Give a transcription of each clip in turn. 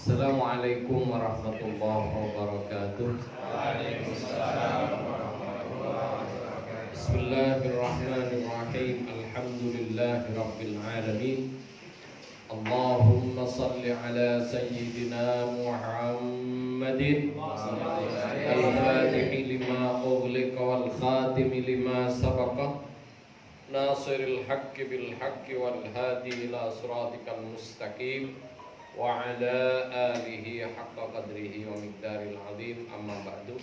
Assalamualaikum warahmatullahi wabarakatuh. Waalaikumsalam warahmatullahi wabarakatuh. Bismillahirrahmanirrahim. Alhamdulillahi rabbil alamin. Allahumma salli ala sayyidina Muhammadin al-fatihi lima ughliqa wal khatimi lima sabaqa nasiril haqqi bil haqqi wal hadi ila siratikal mustaqim wa ala alihi haqqa qadrihi wa miqdaril azim. Amma ba'du.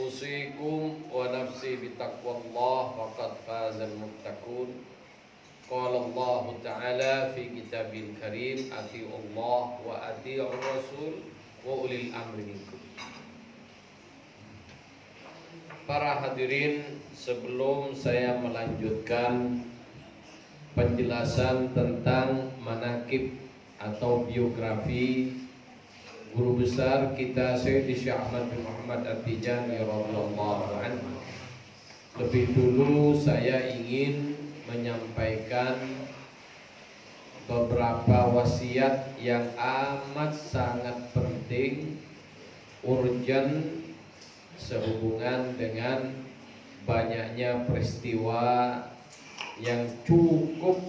Usikum wa nafsi bitaqwallah faqad fazal muttaqun. Qala Allah Ta'ala fi kitabil karim, ati'ullah wa ati'ur rasul wa ulil amri minkum. Para hadirin, sebelum saya melanjutkan penjelasan tentang manaqib atau biografi guru besar kita Sayyidi Syekh Ahmad bin Muhammad At-Tijani radhiyallahu anhu, lebih dulu saya ingin menyampaikan beberapa wasiat yang amat sangat penting, urgent, sehubungan dengan banyaknya peristiwa yang cukup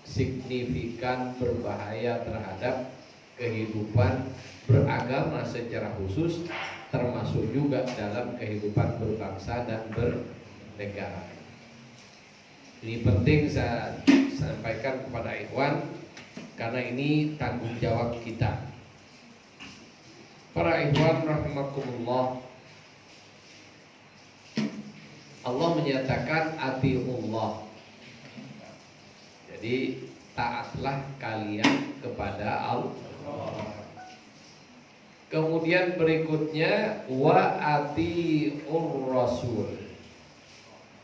signifikan berbahaya terhadap kehidupan beragama secara khusus, termasuk juga dalam kehidupan berbangsa dan bernegara. Ini penting saya sampaikan kepada ikhwan karena ini tanggung jawab kita. Para ikhwan rahimakumullah, Allah menyatakan atiullah. Jadi taatlah kalian kepada Allah. Kemudian berikutnya wa atiur rasul.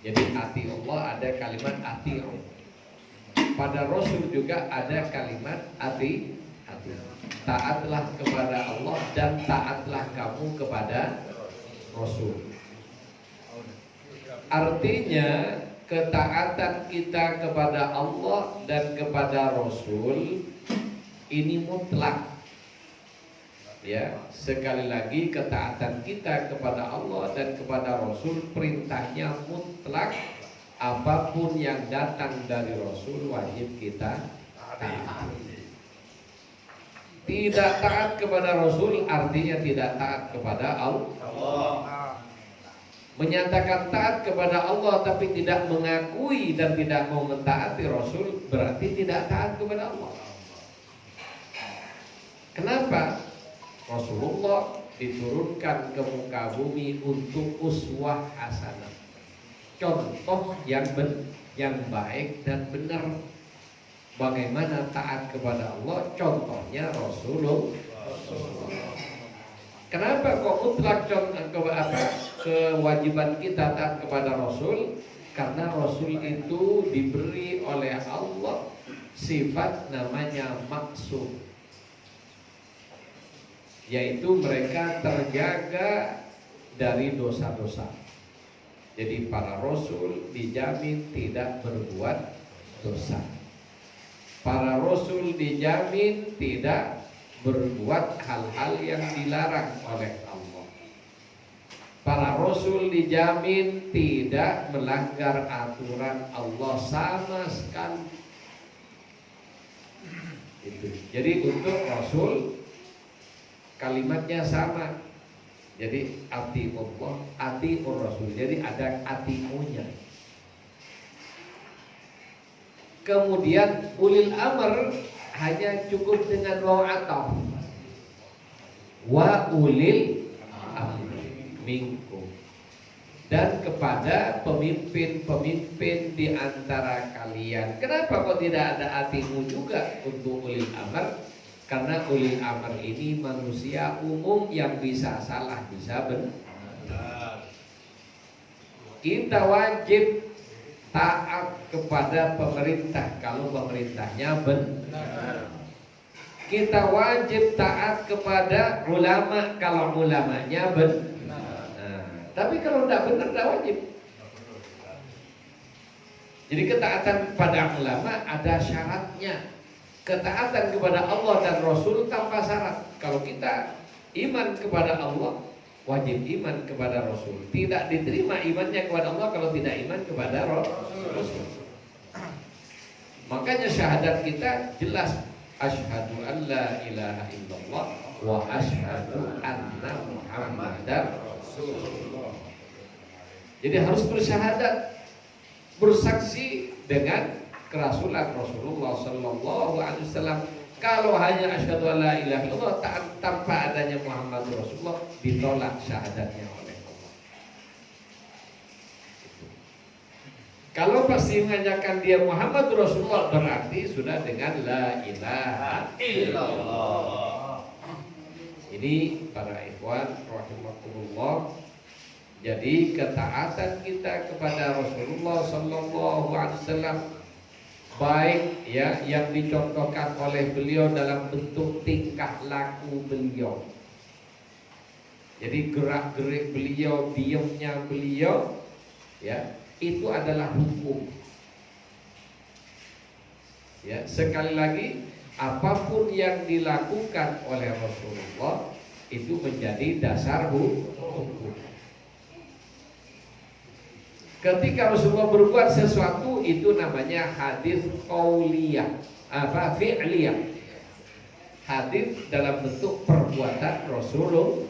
Jadi atiullah ada kalimat ati'u. Pada rasul juga ada kalimat ati. Taatlah kepada Allah dan taatlah kamu kepada rasul. Artinya ketaatan kita kepada Allah dan kepada Rasul ini mutlak. Ya, sekali lagi ketaatan kita kepada Allah dan kepada Rasul perintahnya mutlak. Apapun yang datang dari Rasul wajib kita taati. Tidak taat kepada Rasul artinya tidak taat kepada Allah. Menyatakan taat kepada Allah tapi tidak mengakui dan tidak mau mentaati Rasul berarti tidak taat kepada Allah. Kenapa? Rasulullah diturunkan ke muka bumi untuk uswah hasanah, contoh yang baik dan benar. Bagaimana taat kepada Allah? Contohnya Rasulullah. Kenapa kok mutlak kewajiban kita taat kepada Rasul? Karena Rasul itu diberi oleh Allah sifat namanya maksum, yaitu mereka terjaga dari dosa-dosa. Jadi para Rasul dijamin tidak berbuat dosa. Para Rasul dijamin tidak berbuat hal-hal yang dilarang oleh Allah. Para Rasul dijamin tidak melanggar aturan Allah sama sekali. Itu. Jadi untuk Rasul kalimatnya sama. Jadi atiullah, atiur Rasul. Jadi ada atiunya. Kemudian ulil amr hanya cukup dengan waw ataf. Wa ulil amri minkum. Dan kepada pemimpin-pemimpin di antara kalian. Kenapa kok tidak ada atimu juga untuk ulil amr? Karena ulil amr ini manusia umum yang bisa salah, bisa benar. Kita wajib taat kepada pemerintah kalau pemerintahnya benar. Kita wajib taat kepada ulama kalau ulamanya benar. Tapi kalau tidak benar tidak wajib. Jadi ketaatan pada ulama ada syaratnya. ketaatan kepada Allah dan Rasul tanpa syarat. Kalau kita iman kepada Allah, wajib iman kepada Rasul. Tidak diterima imannya kepada Allah kalau tidak iman kepada Rasul. Makanya syahadat kita jelas, asyhadu an la ilaha illallah wa asyhadu anna muhammadar rasulullah. Jadi harus bersyahadat, bersaksi dengan kerasulan Rasulullah sallallahu alaihi wasallam. Kalau hanya asyhadu an la ilaha illallah tanpa adanya Muhammad Rasulullah, ditolak syahadatnya oleh Allah. Kalau pasti mengajarkan dia Muhammad Rasulullah, berarti sudah dengan la ilaha illallah. Ini para ikhwan rahimakumullah. Jadi ketaatan kita kepada Rasulullah sallallahu alaihi wasallam, baik ya yang dicontohkan oleh beliau dalam bentuk tingkah laku beliau. Jadi gerak-gerik beliau, diamnya beliau, ya, itu adalah hukum. Ya, sekali lagi, apapun yang dilakukan oleh Rasulullah itu menjadi dasar hukum. Ketika Rasulullah berbuat sesuatu, itu namanya hadis qauliyah, fi'liyah. Hadis dalam bentuk perbuatan Rasulullah.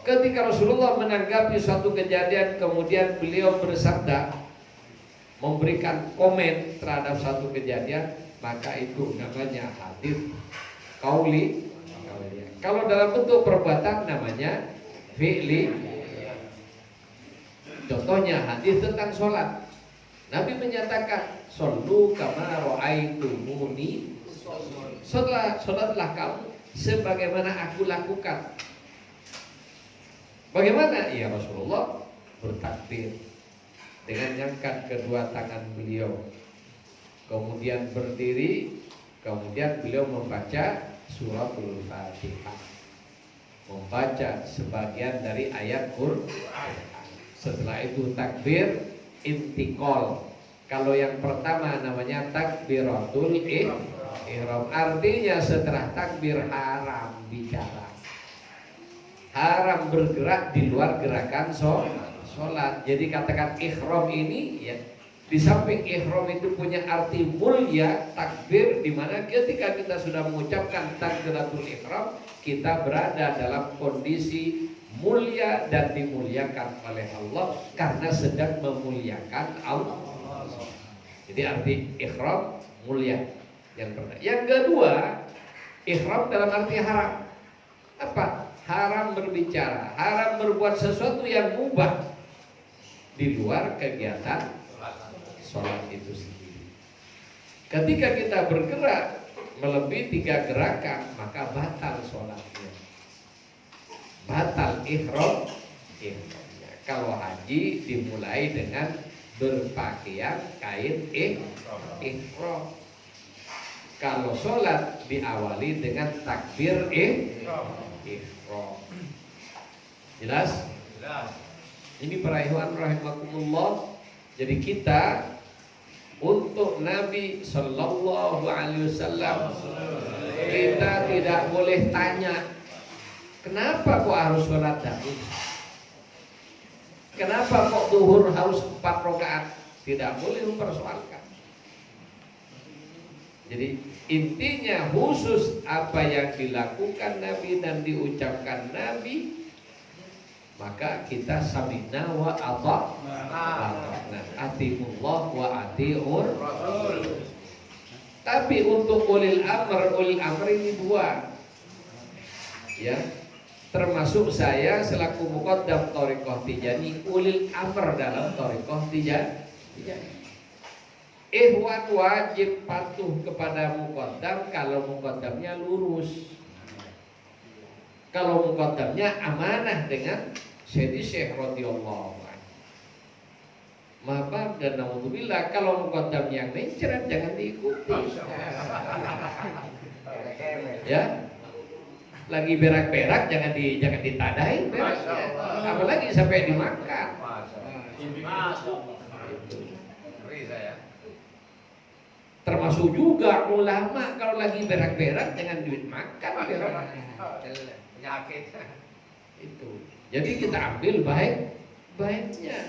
Ketika Rasulullah menanggapi suatu kejadian, kemudian beliau bersabda, memberikan komen terhadap satu kejadian, maka itu namanya hadis qauli. Kalau dalam bentuk perbuatan namanya fi'li. Contohnya hadis tentang sholat. Nabi menyatakan, "Shollu kama ra'aitumuni." Sholatlah kamu sebagaimana aku lakukan. Bagaimana? Ya Rasulullah bertakbir dengan mengangkat kedua tangan beliau, kemudian berdiri, kemudian beliau membaca suratul Fatihah, membaca sebagian dari ayat Qur'an. Setelah itu takbir intikal. Kalau yang pertama namanya takbiratul ihram. Artinya setelah takbir haram bicara, haram bergerak di luar gerakan sholat. Jadi katakan ihram ini, ya, di samping ihram itu punya arti mulia, takbir, di mana ketika kita sudah mengucapkan takbiratul ihram, kita berada dalam kondisi mulia dan dimuliakan oleh Allah karena sedang memuliakan Allah. Jadi arti ihram mulia. Yang pertama. Yang kedua, ihram dalam arti haram. Apa? Haram berbicara, haram berbuat sesuatu yang mubah di luar kegiatan sholat itu sendiri. Ketika kita bergerak melebihi 3 gerakan, maka batal sholatnya. Batal ihramnya. Kalau haji dimulai dengan berpakaian kain ihram. Kalau sholat diawali dengan takbir ihram. Jelas? Ini para ikhwan rahimakumullah. Jadi kita untuk Nabi sallallahu alaihi wasallam, kita tidak boleh tanya, kenapa kok harus sholat dahulu? Kenapa kok zuhur harus 4 rakaat? Tidak boleh mempersoalkan. Jadi intinya khusus apa yang dilakukan Nabi dan diucapkan Nabi, maka kita sami'na wa ata'na, atiullah wa atiur rasul. Tapi untuk ulil amr ini 2, ya. Termasuk saya selaku muqaddam thariqah Tijaniyah, ulil amr dalam thariqah Tijaniyah. Ikhwan wajib patuh kepada muqaddam kalau muqaddamnya lurus, kalau muqaddamnya amanah dengan Sayyidi Syekh radhiyallahu anhu. Maaf dan naudzubillah, kalau muqaddam yang mencret jangan diikuti. Ya, lagi berak-berak jangan ditadain beraknya, apalagi sampai dimakan. Termasuk juga ulama kalau lagi berak-berak dengan duit makan berak. Penyakit. Itu. Jadi kita ambil baiknya.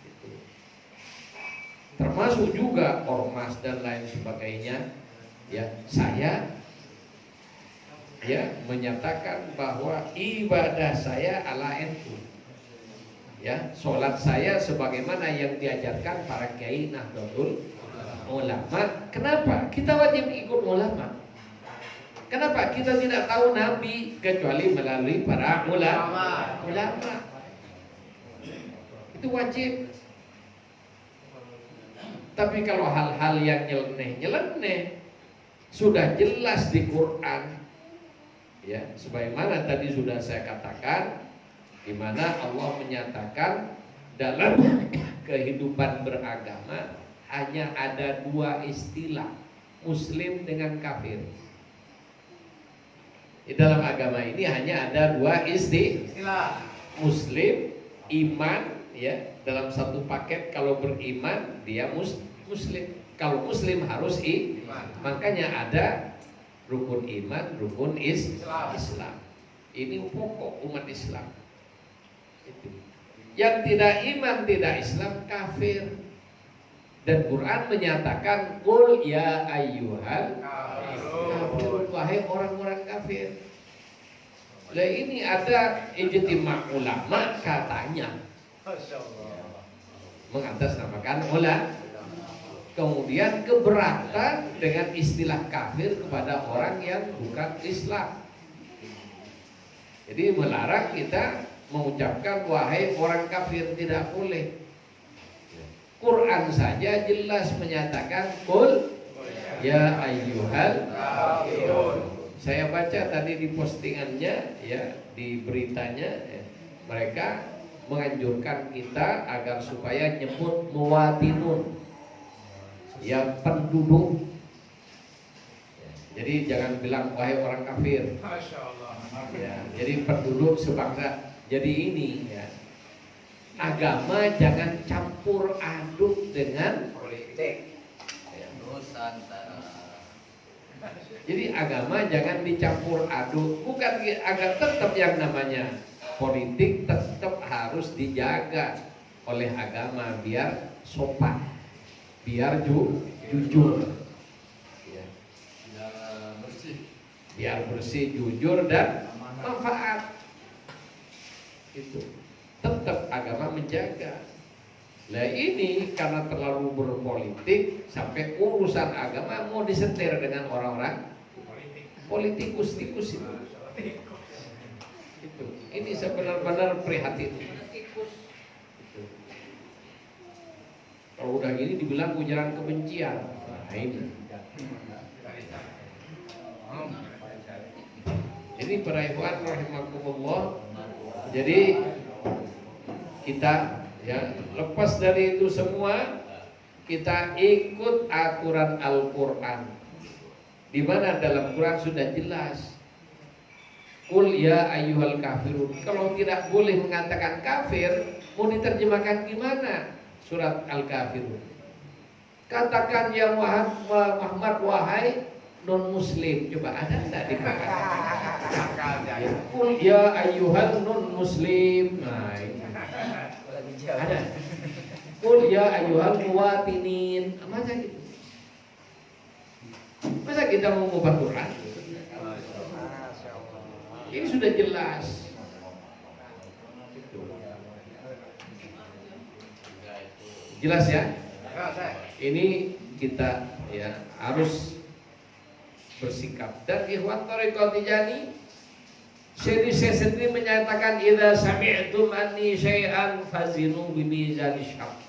Itu. Termasuk juga ormas dan lain sebagainya. Ya, saya menyatakan bahwa ibadah saya ala NU. Ya, sholat saya sebagaimana yang diajarkan para kiai Nahdlatul Ulama. Kenapa? Kita wajib ikut ulama. Kenapa? Kita tidak tahu Nabi kecuali melalui para ulama. Itu wajib. Tapi kalau hal-hal yang nyeleneh sudah jelas di Quran, ya, sebagaimana tadi sudah saya katakan, di mana Allah menyatakan dalam kehidupan beragama hanya ada dua istilah, muslim dengan kafir. Di dalam agama ini hanya ada dua istilah, muslim, iman, ya, dalam satu paket. Kalau beriman dia muslim, kalau muslim harus iman. Makanya ada rukun iman, rukun Islam. Ini pokok umat Islam. Itu. Yang tidak iman, tidak Islam, kafir. Dan Quran menyatakan qul ya ayyuhal kafirun, wahai orang-orang kafir. Lah ini ada ijtima' ulama katanya mengatasnamakan ulama, kemudian keberatan dengan istilah kafir kepada orang yang bukan Islam. Jadi melarang kita mengucapkan wahai orang kafir, tidak boleh. Quran saja jelas menyatakan qul ya ayyuhal kafirun. Saya baca tadi di postingannya, ya, di beritanya, ya, mereka menganjurkan kita agar supaya nyebut muwatinun, yang penduduk. Jadi jangan bilang wahai orang kafir. Masya Allah. Ya, jadi penduduk sebangsa. Jadi ini, ya, agama jangan campur aduk dengan Politik. ya. Nusantara. Jadi agama jangan dicampur aduk. Bukan agar tetap yang namanya politik tetap harus dijaga oleh agama biar sopan, biar jujur, ya. Biar bersih, jujur dan manfaat. Itu tetap agama menjaga. Nah ini karena terlalu berpolitik sampai urusan agama mau disetir dengan orang-orang politikus itu. Itu. Ini sebenar-benar prihatin. Itu. Kalau udah gini dibilang ujaran kebencian. Nah ini. Jadi para ikhwan rahimakumullah. Jadi kita, ya, lepas dari itu semua kita ikut aturan Al-Quran, di mana dalam Quran sudah jelas qul ya ayyuhal kafirun. Kalau tidak boleh mengatakan kafir, mau diterjemahkan gimana? Surat Al-Kafirun. Katakan ya Muhammad wahai non muslim. Coba ada enggak di Quran? Qul ya ayyuhal non muslim. Nah, ini. Ada. Qul ya ayyuhal muwatinin. Masa gitu? Masa kita mau ngubah Quran? Ini sudah jelas. Jelas ya? Ini kita, ya, harus bersikap. Dan ikhwan thariqah Tijaniyah, Syekh sendiri menyatakan idza sami'tum anni syai'an fazinu bi mizan syar'i.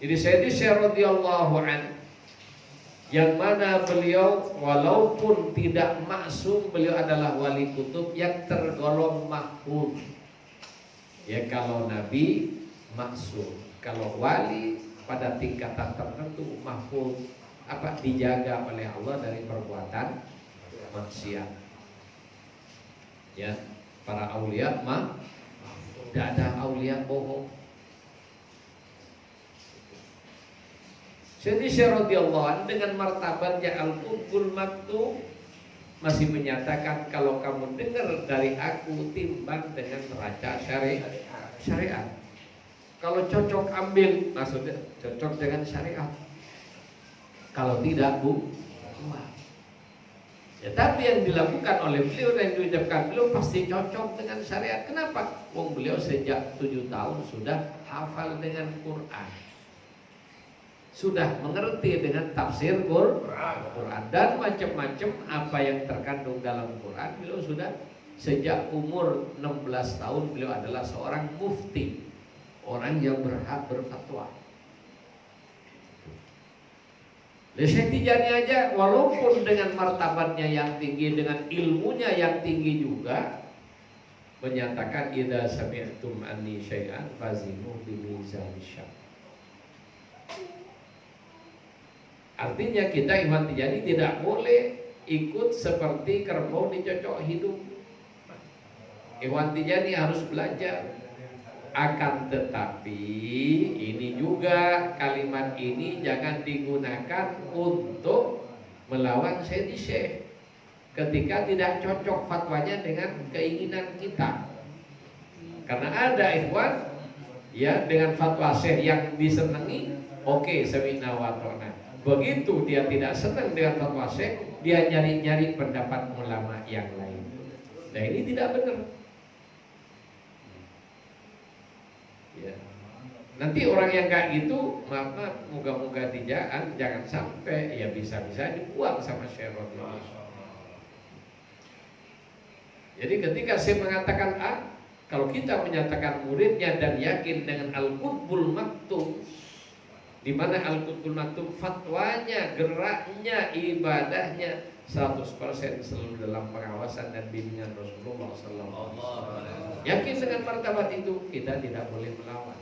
Jadi Syekh radhiyallahu anhu, yang mana beliau walaupun tidak maksum, beliau adalah wali kutub yang tergolong mahfuz. Ya, kalau Nabi maksum, kalau wali pada tingkatan tertentu mahfuz, apa, dijaga oleh Allah dari perbuatan maksiat. Ya, para aulia tidak ada aulia bohong. Jadi Syekh radhiyallahu anhu dengan martabatnya Al-Qutbul Maktub masih menyatakan kalau kamu dengar dari aku timbang dengan neraca syariat. Kalau cocok ambil, maksudnya cocok dengan syariat. Kalau tidak buang. Ya, tapi yang dilakukan oleh beliau dan yang diucapkan beliau pasti cocok dengan syariat. Kenapa? Wong beliau sejak 7 tahun sudah hafal dengan Quran, sudah mengerti dengan tafsir Quran dan macam-macam apa yang terkandung dalam Quran. Beliau sudah sejak umur 16 tahun beliau adalah seorang mufti, orang yang berhak berfatwa. Syekh Tijani aja walaupun dengan martabatnya yang tinggi, dengan ilmunya yang tinggi juga menyatakan idza sami'tum anni syai'an fazinuhu bi mizan syar'i. Artinya kita Ikhwan Tijani tidak boleh ikut seperti kerbau dicocok hidung. Ikhwan Tijani harus belajar. Akan tetapi ini juga kalimat ini jangan digunakan untuk melawan Syekh ketika tidak cocok fatwanya dengan keinginan kita. Karena ada ikhwan ya dengan fatwa Syekh yang disenangi, oke, sami'na wa ta'na. Begitu dia tidak senang dengan fatwa Syekh, dia nyari-nyari pendapat ulama yang lain. Nah ini tidak benar. Ya. Nanti orang yang kayak gitu, maaf, moga-moga jangan sampai ya bisa-bisa dibuang sama Syekh radhiyallahu anhu. Jadi ketika saya mengatakan A, kalau kita menyatakan muridnya dan yakin dengan Al-Qutbul Maktub, di mana Al-Qutbul Maktub fatwanya, geraknya, ibadahnya 100% selalu dalam pengawasan dan bimbingan Rasulullah SAW. Yakin dengan martabat itu, kita tidak boleh melawan.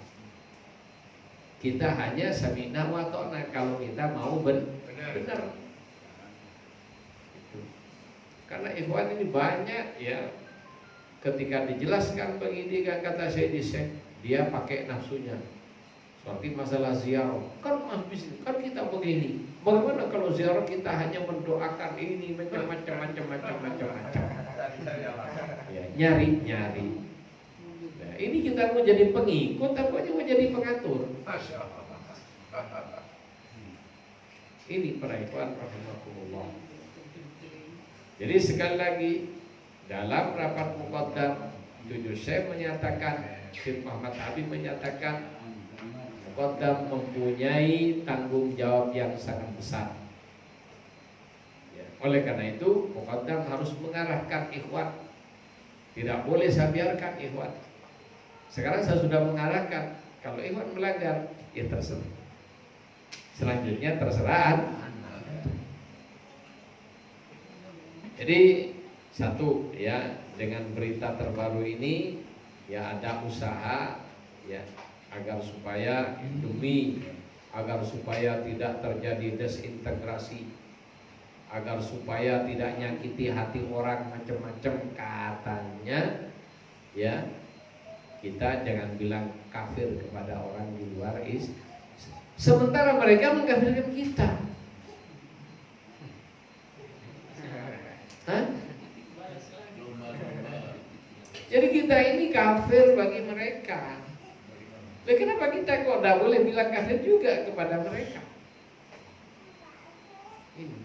Kita hanya sami'na wa ta'na kalau kita mau benar. Karena ikhwan ini banyak ya, ketika dijelaskan begini kata Syekh, dia pakai nafsunya. Seperti masalah ziarah, kan kita begini. Bagaimana kalau ziarah kita hanya mendoakan ini macam-macam. Ya, nyari. Nah, ini kita mau jadi pengikut atau mau jadi pengatur? Ini para ikhwan rahimakumullah. Jadi sekali lagi dalam rapat muqaddam jujur saya menyatakan, Syekh Muhammad Habib menyatakan muqaddam mempunyai tanggung jawab yang sangat besar. Ya, oleh karena itu muqaddam harus mengarahkan ikhwan. Tidak boleh saya biarkan ikhwan. Sekarang saya sudah mengarahkan, kalau ikhwan melanggar ya terserah. Selanjutnya terserah. Jadi satu ya, dengan berita terbaru ini ya ada usaha ya agar supaya tidak terjadi desintegrasi, agar supaya tidak nyakiti hati orang macam-macam katanya ya, kita jangan bilang kafir kepada orang di luar Islam sementara mereka mengkafirkan kita. Hah? Jadi kita ini kafir bagi mereka. Kenapa kita kok tidak boleh bilang kafir juga kepada mereka? Ini.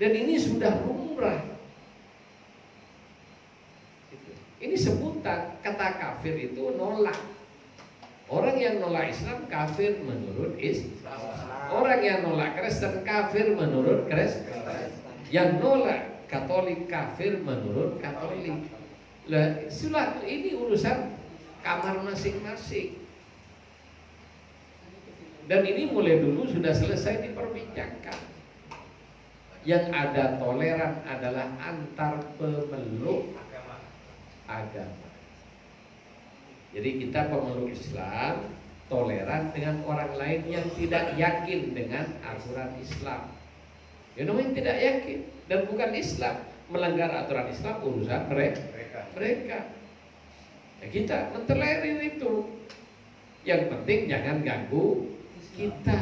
Dan ini sudah lumrah. Ini sebutan, kata kafir itu nolak. Orang yang nolak Islam kafir menurut Islam. Orang yang nolak Kristen kafir menurut Kristen. Yang nolak Katolik kafir menurut Katolik. Lah, ini urusan kamar masing-masing. Dan ini mulai dulu sudah selesai diperbincangkan. Yang ada toleran adalah antar pemeluk agama. Jadi kita pemeluk Islam toleran dengan orang lain yang tidak yakin dengan aturan Islam. Ya namanya tidak yakin dan bukan Islam, melanggar aturan Islam urusan mereka. Ya, kita mentolerir itu. Yang penting jangan ganggu kita.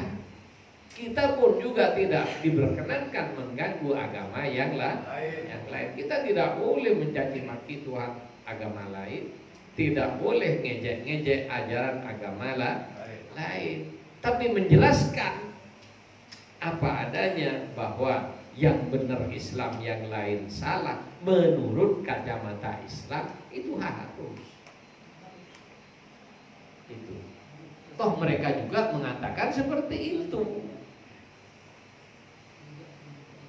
Kita pun juga tidak diperkenankan mengganggu agama yang lain. Kita tidak boleh mencaci maki Tuhan agama lain, tidak boleh ngejek-ngejek ajaran agama lain. Tapi menjelaskan apa adanya bahwa yang benar Islam, yang lain salah menurut kacamata Islam, itu harus. Itu. Toh mereka juga mengatakan seperti itu.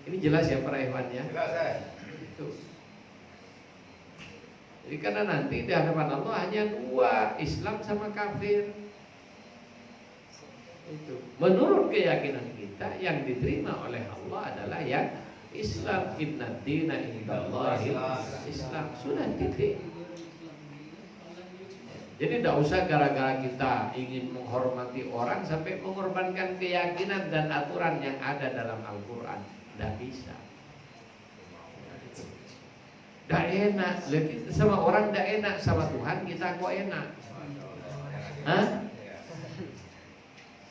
Ini jelas ya para ikhwan ya. Itu. Jadi karena nanti di hadapan Allah hanya dua, Islam sama kafir. Itu. Menurut keyakinan kita yang diterima oleh Allah adalah yang Islam. Inna dina indallahi Islam. Sudah titik. Jadi tidak usah gara-gara kita ingin menghormati orang sampai mengorbankan keyakinan dan aturan yang ada dalam Al-Quran. Tidak bisa. Tidak enak. Sama orang tidak enak, sama Tuhan kita kok enak. Hah?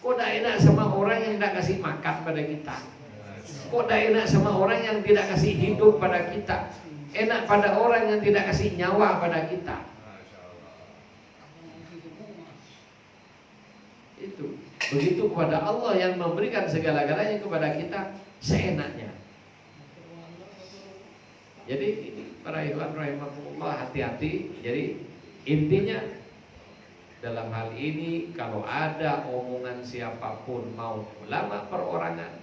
Kok tidak enak sama orang yang tidak kasih makan pada kita? Kok tidak enak sama orang yang tidak kasih hidup pada kita? Enak pada orang yang tidak kasih nyawa pada kita. Itu. Begitu kepada Allah yang memberikan segala-galanya kepada kita seenaknya. Jadi ini para ikhwan rahimakumullah, hati-hati. Jadi intinya dalam hal ini kalau ada omongan siapapun, mau ulama perorangan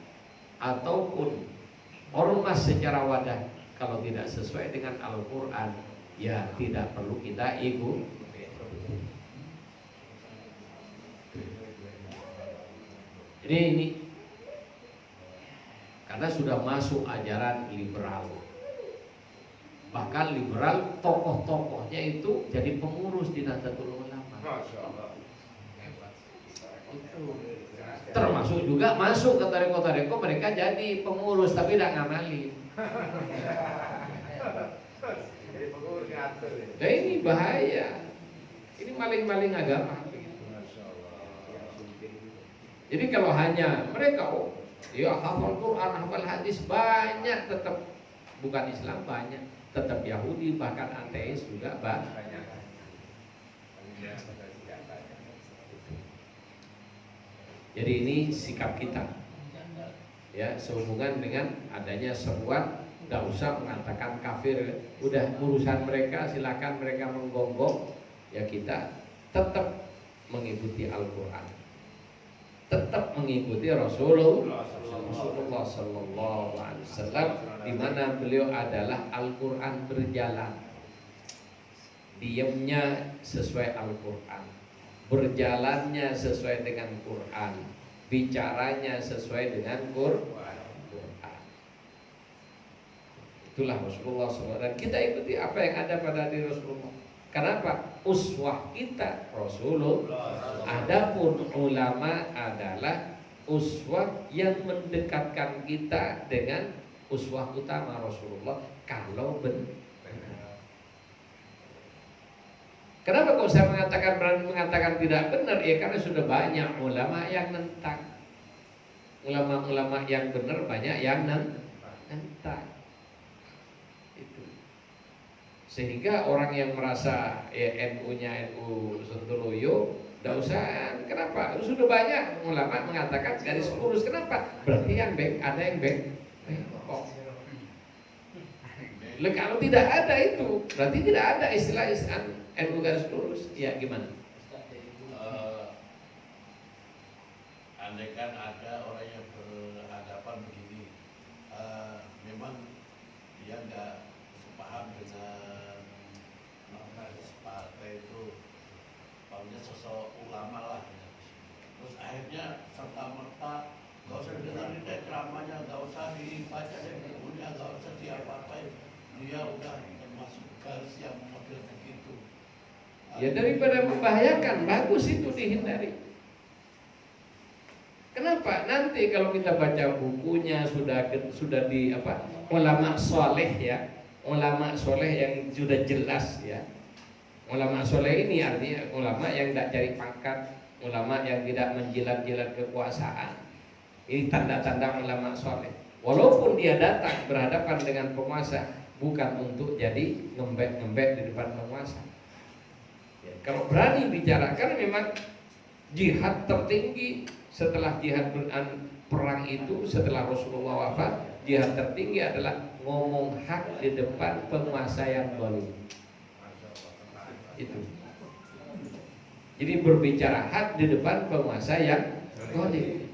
ataupun ormas secara wadah, kalau tidak sesuai dengan Al-Quran, ya tidak perlu kita ikut. Jadi ini karena sudah masuk ajaran liberal. Bahkan liberal tokoh-tokohnya itu jadi pengurus di Nahdlatul Ulama. Itu. Termasuk juga masuk ke tarekat-tarekat, mereka jadi pengurus tapi tidak ngamalin. Nah ini bahaya. Ini maling-maling agama. Jadi kalau hanya mereka ya hafal Quran, hafal hadis banyak, tetap bukan Islam banyak, tetap Yahudi bahkan ateis juga banyak. Jadi ini sikap kita, ya sehubungan dengan adanya seruan, tidak usah mengatakan kafir, udah urusan mereka, silakan mereka menggonggong, ya kita tetap mengikuti Al-Quran, tetap mengikuti Rasulullah Sallallahu Alaihi Wasallam, di mana beliau adalah Al-Quran berjalan, diamnya sesuai Al-Quran, berjalannya sesuai dengan Quran, bicaranya sesuai dengan Quran. Itulah Rasulullah SAW, dan kita ikuti apa yang ada pada diri Rasulullah. Kenapa? Uswah kita Rasulullah. Adapun ulama adalah uswah yang mendekatkan kita dengan uswah utama Rasulullah kalau benar. Kenapa kok saya berani mengatakan tidak benar? Ya karena sudah banyak ulama yang nentang. Ulama-ulama yang benar banyak yang nentang. Itu. Sehingga orang yang merasa ya NU-nya NU Sontoloyo, tidak usah. Kenapa? Sudah banyak ulama mengatakan garis lurus. Kenapa? Berarti yang ada yang bengkok. Kalau tidak ada itu, berarti tidak ada istilah NU garis lurus. Ya gimana? Andai kan ada orang yang berhadapan begini, memang dia nggak sepaham dengan partai itu, maunya sosok ulama lah. Terus akhirnya serta merta nggak usah dengerin deh ceramahnya, nggak usah dibaca deh bukunya, nggak usah diapa-apain, dia udah termasuk garis yang model begitu. Ya daripada membahayakan, bagus itu dihindari. Kenapa? Nanti kalau kita baca bukunya sudah di ulama soleh ya, ulama soleh yang sudah jelas ya. Ulama soleh ini artinya ulama yang tidak cari pangkat, ulama yang tidak menjilat-jilat kekuasaan. Ini tanda-tanda ulama soleh. Walaupun dia datang berhadapan dengan penguasa, bukan untuk jadi ngembek-ngembek di depan penguasa. Ya, kalau berani bicara, kan memang jihad tertinggi setelah jihad perang itu, setelah Rasulullah wafat, jihad tertinggi adalah ngomong hak di depan penguasa yang zalim. Itu. Jadi berbicara hak di depan penguasa yang zalim.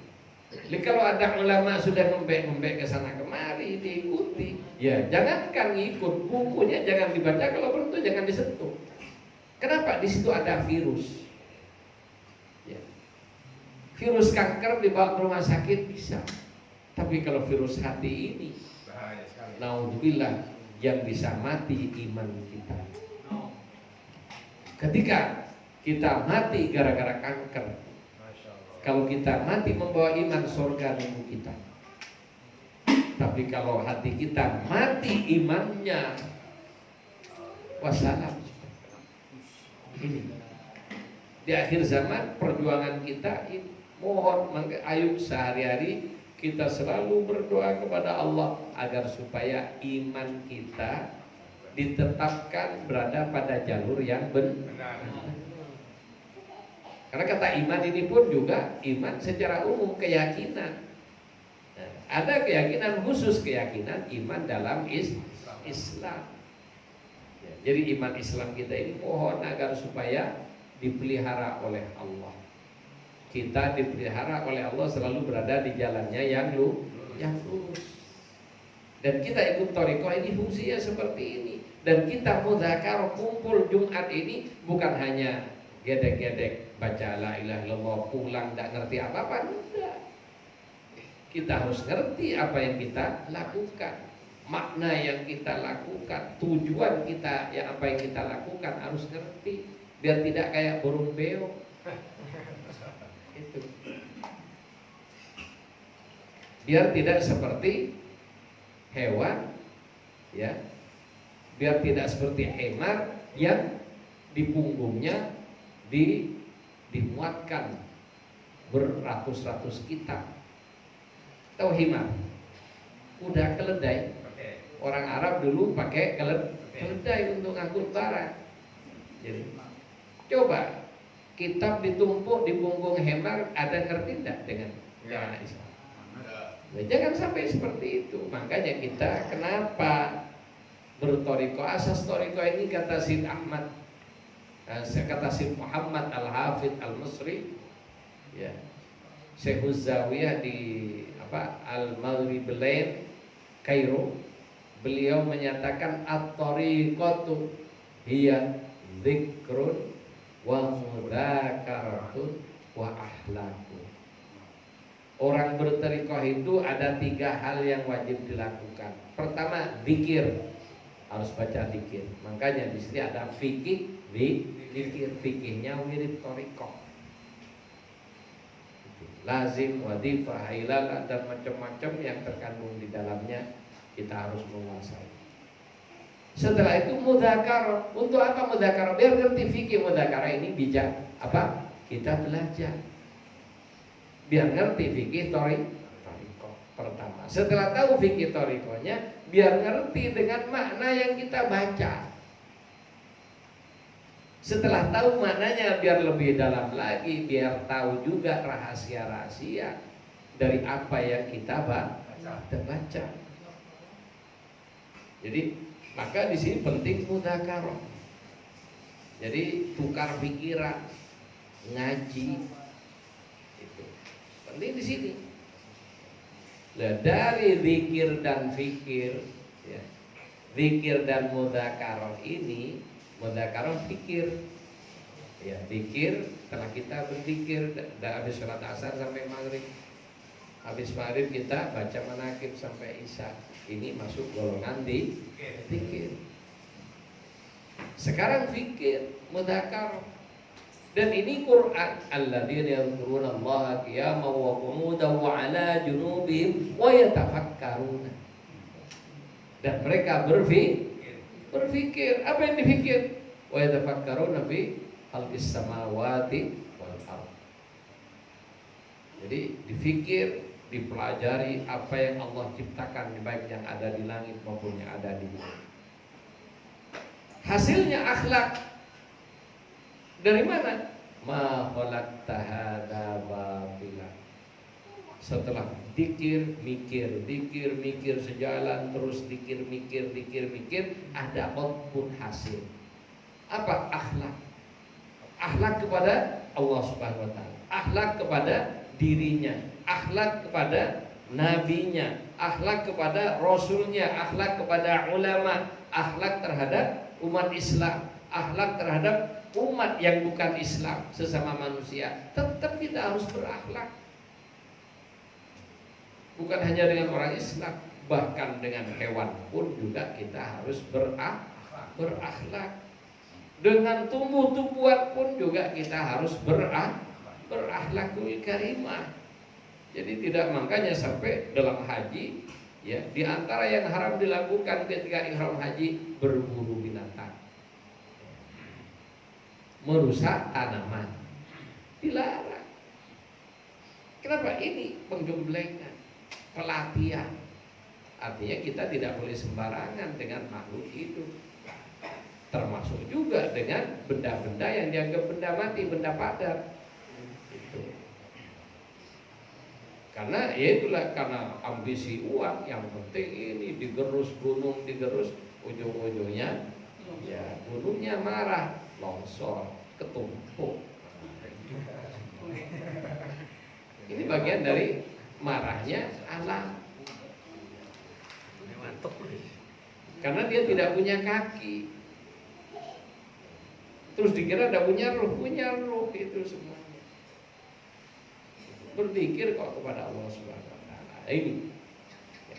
Jadi kalau ada ulama sudah ngembek-ngembek ke sana kemari diikuti, ya jangankan ngikut, bukunya jangan dibaca, kalau perlu jangan disentuh. Kenapa? Di situ ada virus. Ya. Virus kanker dibawa ke rumah sakit bisa, tapi kalau virus hati ini, naudzubillah, yang bisa mati iman kita. Ketika kita mati gara-gara kanker, kalau kita mati membawa iman, surga nunggu kita. Tapi kalau hati kita mati imannya, wassalam. Ini di akhir zaman perjuangan kita ini, mohon ayo sehari-hari kita selalu berdoa kepada Allah agar supaya iman kita ditetapkan berada pada jalur yang benar. Karena kata iman ini pun juga iman secara umum, keyakinan. Nah, ada keyakinan khusus, keyakinan iman dalam Islam. Ya, jadi iman Islam kita ini mohon agar supaya dipelihara oleh Allah. Kita dipelihara oleh Allah selalu berada di jalannya yang lurus. Dan kita ikut thariqah ini fungsinya seperti ini. Dan kita mudzakarah kumpul Jumat ini bukan hanya gedek-gedek baca la ilaha illallah pulang tidak ngerti apa-apa, enggak. Kita harus ngerti apa yang kita lakukan, makna yang kita lakukan, tujuan kita yang apa yang kita lakukan harus ngerti biar tidak kayak burung beo. Itu. Biar tidak seperti hewan, ya. Biar tidak seperti hemar yang di punggungnya dimuatkan beratus-ratus kitab. Tahu himar? Udah keledai. Orang Arab dulu pakai keledai untuk ngangkut barang. Jadi coba kitab ditumpuk di punggung hemar, ada ngerti enggak dengan Islam? Nah, jangan sampai seperti itu. Makanya kita kenapa berthariqah? Asas thariqah ini kata Syed Ahmad, kata Syed Muhammad Al-Hafidh Al-Misri, ya, Syekhuz Zawiyah di Al-Maghribilain Kairo, beliau menyatakan at-thariqatu hiya dzikrun wa mudzakaratun wa akhlaqun. Orang berthariqah itu ada 3 hal yang wajib dilakukan. Pertama, zikir, harus baca zikir. Makanya di sini ada fikih, zikir, fikihnya wirid thariqah. Lazim, wadifah, hailalah dan macam-macam yang terkandung di dalamnya kita harus menguasai. Setelah itu mudzakarah. Untuk apa mudzakarah? Biar ngerti fikih mudzakarah ini bijak apa? Kita belajar. Biar ngerti fikih thariqah pertama. Setelah tahu fikih thariqahnya, biar ngerti dengan makna yang kita baca. Setelah tahu maknanya, biar lebih dalam lagi, biar tahu juga rahasia-rahasia dari apa yang kita baca. Jadi maka di sini penting mudzakarah. Jadi tukar pikiran, ngaji, itu penting di sini. Nah, dari zikir dan fikir, ya, zikir dan mudzakarah ini, mudzakarah fikir, ya, zikir setelah kita berzikir dari habis sholat asar sampai maghrib, habis maghrib kita baca manaqib sampai isya. Ini masuk golongan di zikir. Sekarang fikir, mudzakarah. Dan ini Quran, alladzina yadhkuruna Allaha qiyaman wa qu'udan wa 'ala junubihim wa yatafakkaruna. Dan mereka berfikir. Apa yang dipikir? Wa yatafakkaruna fi khalqis samawati wal ardh. Jadi dipikir dipelajari apa yang Allah ciptakan, baik yang ada di langit maupun yang ada di bumi. Hasilnya akhlak. Dari mana? Ma khalaqta hadza batila. Setelah dikir, mikir sejalan, terus dikir, mikir, ada output hasil. Apa? Akhlak. Akhlak kepada Allah Subhanahu wa taala, akhlak kepada dirinya, akhlak kepada nabinya, akhlak kepada rasulnya, akhlak kepada ulama, akhlak terhadap umat Islam, akhlak terhadap umat yang bukan Islam, sesama manusia. Tetap kita harus berakhlak. Bukan hanya dengan orang Islam, bahkan dengan hewan pun juga kita harus berakhlak. Dengan tumbuh-tumbuhan pun juga kita harus berakhlakul karimah. Jadi tidak, makanya sampai dalam haji, ya, di antara yang haram dilakukan ketika ihram haji, berburu binatang, merusak tanaman, dilarang. Kenapa? Ini penggemblengan, pelatihan. Artinya kita tidak boleh sembarangan dengan makhluk hidup, termasuk juga dengan benda-benda yang dianggap benda mati, benda padat. Itu. Karena ya itulah, karena ambisi uang, yang penting ini digerus gunung, digerus, ujung-ujungnya ya gunungnya marah, longsor, ketumpuk. Ini bagian dari marahnya alam. Karena dia tidak punya kaki, terus dikira ada punya ruh itu semuanya. Berzikir kok kepada Allah Subhanahu wa taala. Ini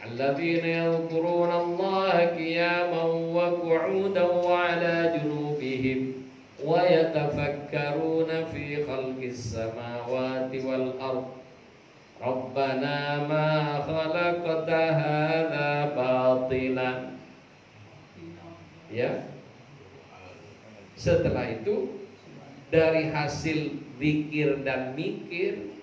alladzina yadhkuruna Allah qiyaman wa qu'udan wa 'ala junubihim wa yatafakkaruna fi khalqis samawati wal ard. Rabbana ma khalaqta hadza batilan. Ya. Setelah itu, dari hasil zikir dan mikir,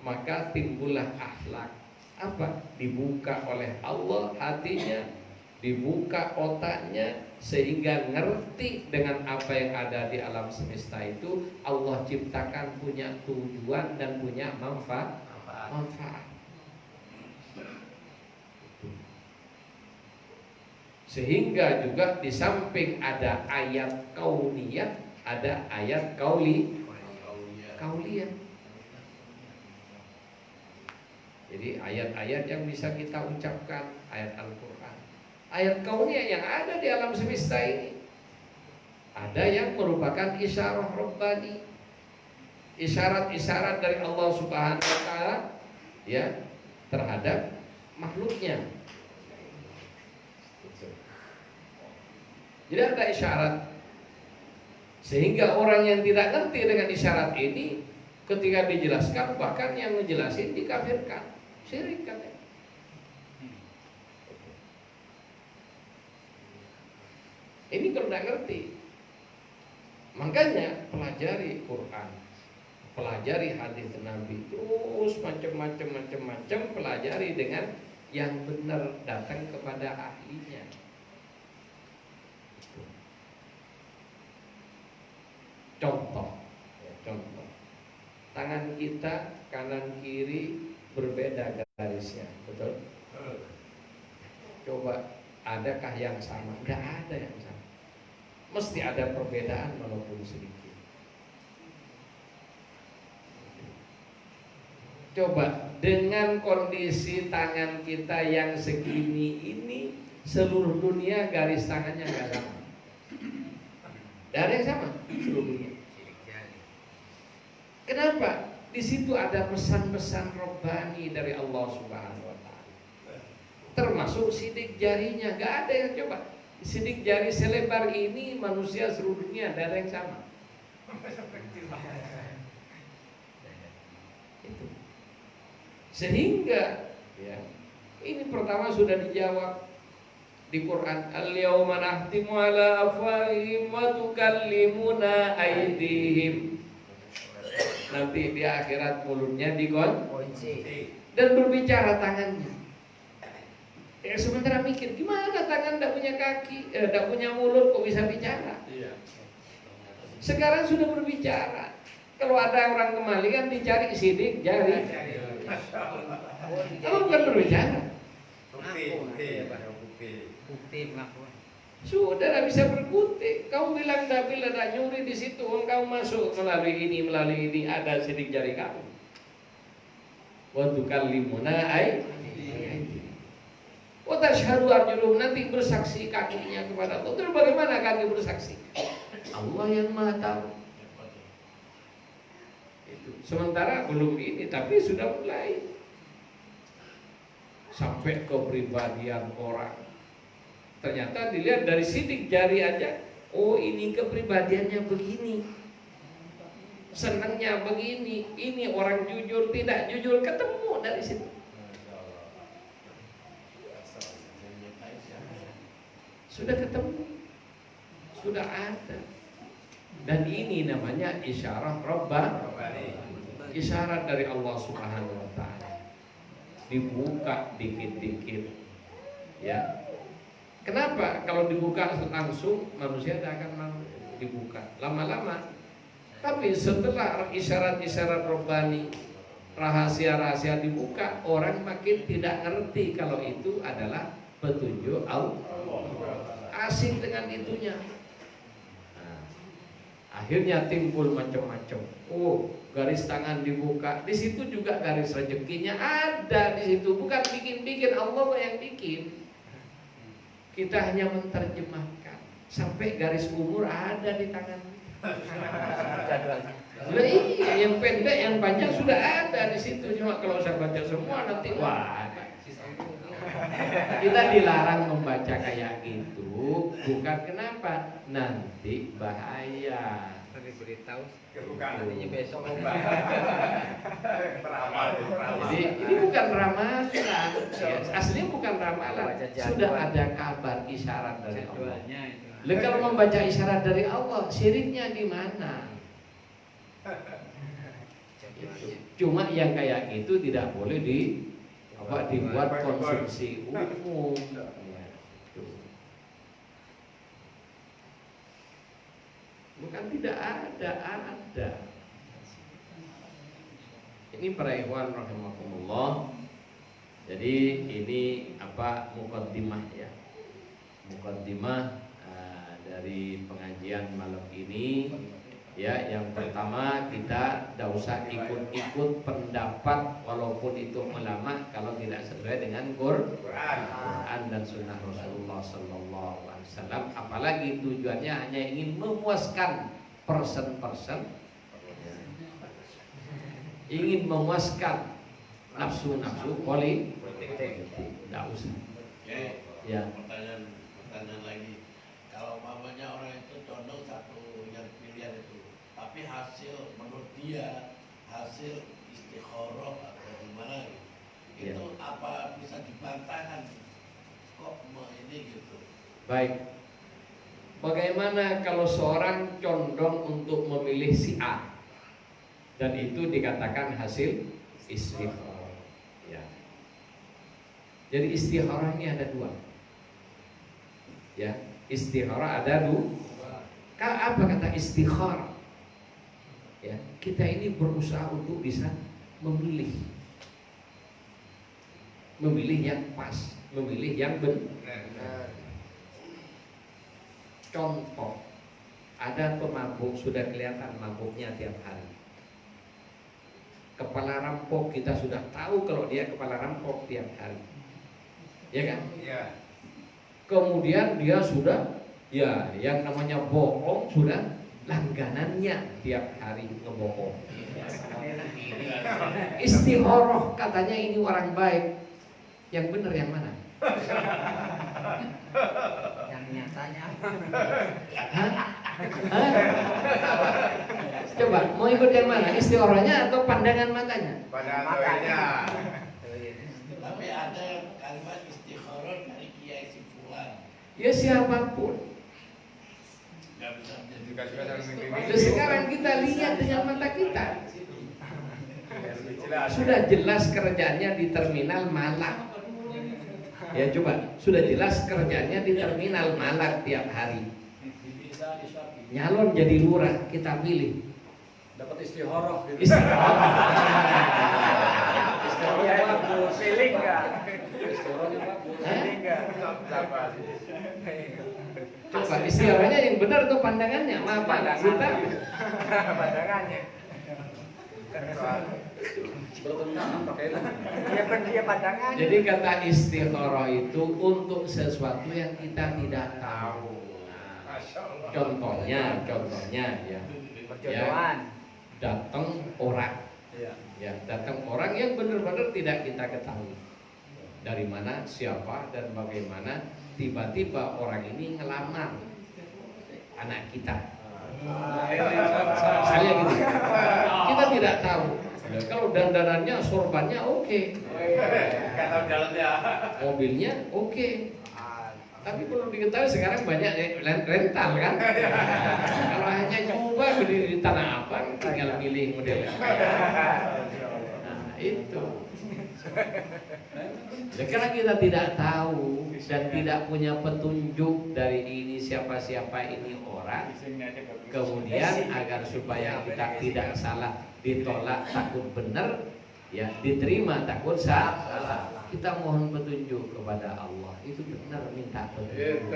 maka timbullah akhlak. Apa? Dibuka oleh Allah hatinya, dibuka otaknya, sehingga ngerti dengan apa yang ada di alam semesta itu Allah ciptakan punya tujuan dan punya manfaat. Sehingga juga di samping ada ayat kauniyah, ada ayat kauliyah. Jadi ayat-ayat yang bisa kita ucapkan, ayat Al-Quran, ayat kauniyah yang ada di alam semesta ini. Ada yang merupakan isyarah Rabbani, isyarat-isyarat dari Allah Subhanahu wa taala, ya, terhadap makhluknya. Jadi ada isyarat, sehingga orang yang tidak ngerti dengan isyarat ini, ketika dijelaskan, bahkan yang ngejelasin dikafirkan, syirik katanya. Ini kalau tidak ngerti. Makanya pelajari Quran, pelajari hadis Nabi, terus macam-macam, pelajari dengan yang benar, datang kepada ahlinya. Contoh, tangan kita kanan kiri berbeda garisnya, betul? Coba, adakah yang sama? Tidak ada yang sama. Mesti ada perbedaan walaupun sedikit. Coba, dengan kondisi tangan kita yang segini ini, seluruh dunia garis tangannya nggak sama. Tidak ada yang sama seluruh dunia. Kenapa? Di situ ada pesan-pesan robbani dari Allah Subhanahu wa taala. Termasuk sidik jarinya, gak ada yang coba. Sidik jari selebar ini manusia seluruh dunia, gak ada yang sama. Itu. Sehingga ya, ini pertama sudah dijawab di Quran. Al-yawma nahtimu ala afwahihim wa tukallimuna aydihim. Nanti di akhirat mulutnya dikunci. dan berbicara tangannya. Ya, sementara mikir, gimana tangan tidak punya kaki, tidak punya mulut kok bisa bicara? Sekarang sudah berbicara. Kalau ada orang kemali kan dicari sidik jari. Kalau bukan berbicara, Bukti pengakuan. sudah tidak bisa berkutik. Kamu bilang Dabil ada nyuri di situ, kamu masuk melalui ini ada sidik jari kamu. Wa tukallimuna ay. Wa tashhadu arjuluhum, nanti bersaksi kakinya kepada Allah. Terus bagaimana kaki bersaksi? Allah yang Maha tahu. Sementara belum ini, tapi sudah mulai sampai ke pribadian orang. Ternyata dilihat dari sidik jari aja, oh ini kepribadiannya begini, senangnya begini, ini orang jujur tidak jujur, ketemu dari situ. Sudah ketemu, sudah ada. Dan ini namanya isyarat Rabbani, isyarat dari Allah Subhanahu wa Ta'ala. Dibuka dikit-dikit, ya. Kenapa? Kalau dibuka langsung manusia tidak akan mau dibuka lama-lama. Tapi setelah isyarat-isyarat Rabbani, rahasia-rahasia dibuka, orang makin tidak ngerti kalau itu adalah petunjuk Allah. Asing dengan itunya. Nah, akhirnya timbul macam-macam. Oh, garis tangan dibuka. Di situ juga garis rezekinya ada di situ. Bukan bikin-bikin, Allah yang bikin. Kita hanya menerjemahkan. Sampai garis umur ada di tangan. Nah, iya, yang pendek, yang panjang sudah ada di situ. Cuma kalau saya baca semua nanti wah. Kita dilarang membaca kayak gitu. Bukan kenapa? Nanti bahaya. Diberitahu. Nantinya besok. Jadi ini bukan ramalan. Ya, aslinya bukan ramalan. Sudah ada kabar isyarat dari Allah. Lalu kalau membaca isyarat dari Allah, syiriknya di mana? Cuma yang kayak gitu tidak boleh dibuat konsumsi umum. Ya, bukan tidak ada. Ini para ikhwan rahimakumullah. Jadi ini muqaddimah ya. Muqaddimah dari pengajian malam ini. Ya, yang pertama kita tidak usah ikut-ikut pendapat walaupun itu ulama kalau tidak sesuai dengan Quran dan Sunnah Rasulullah Sallallahu Alaihi Wasallam. Apalagi tujuannya hanya ingin memuaskan person, ingin memuaskan nafsu politik. Tidak usah. Ya. Pertanyaan lagi. Kalau mamanya orang itu condong satu yang pilihan itu, tapi hasil menurut dia hasil istikharah atau gimana gitu, itu apa bisa dibantahkan kok ini gitu? Baik. Bagaimana kalau seorang condong untuk memilih si A dan itu dikatakan hasil istikharah? Ya. Jadi istikharah ini ada dua. Ya, istikharah ada dua. Apa kata istikharah? Ya, kita ini berusaha untuk bisa memilih yang pas, memilih yang benar. Contoh, ada pemabuk sudah kelihatan mabuknya tiap hari. Kepala rampok kita sudah tahu kalau dia kepala rampok tiap hari, ya kan? Iya. Kemudian dia sudah, ya, yang namanya bohong sudah langganannya tiap hari ngebohong. Istikharah katanya ini orang baik, yang benar yang mana? Yang nyatanya. Coba mau ikut yang mana? Istikharahnya atau pandangan matanya? Pandangan matanya. Tapi ada kalimat istikharah dari Kiai si Fulan. Ya siapapun. Nggak bisa menjadi. Sekarang kita lihat dengan mata kita. Sudah jelas kerjanya di terminal Malang. Ya coba, sudah jelas kerjanya di terminal Malang tiap hari. Nyalon jadi lurah, kita pilih. Dapat istihoroh gitu. Istihoroh. Istihorohnya bagus. Feeling nggak? Istihorohnya bagus. Feeling nggak? Coba istilahnya yang benar tuh pandangannya, apa kita? Pandangannya. Bertentangan pakai itu. Dia pandangannya. Jadi kata istikharah itu untuk sesuatu yang kita tidak tahu. Contohnya ya. Perjodohan. Datang orang, Iya. ya datang orang yang benar-benar tidak kita ketahui dari mana, siapa dan bagaimana. Tiba-tiba orang ini ngelamar anak kita. Saya gitu. Kita tidak tahu. Kalau dandanannya, sorbannya oke. Nggak tahu jalannya. Mobilnya oke. Tapi perlu diketahui sekarang banyak rental kan. Kalau hanya nyoba berdiri di tanah abang, tinggal pilih modelnya. Nah, itu. Ya, karena kita tidak tahu dan tidak punya petunjuk dari ini siapa ini orang. Kemudian agar supaya kita tidak salah, ditolak takut benar, ya diterima takut salah. Kita mohon petunjuk kepada Allah. Itu benar minta petunjuk.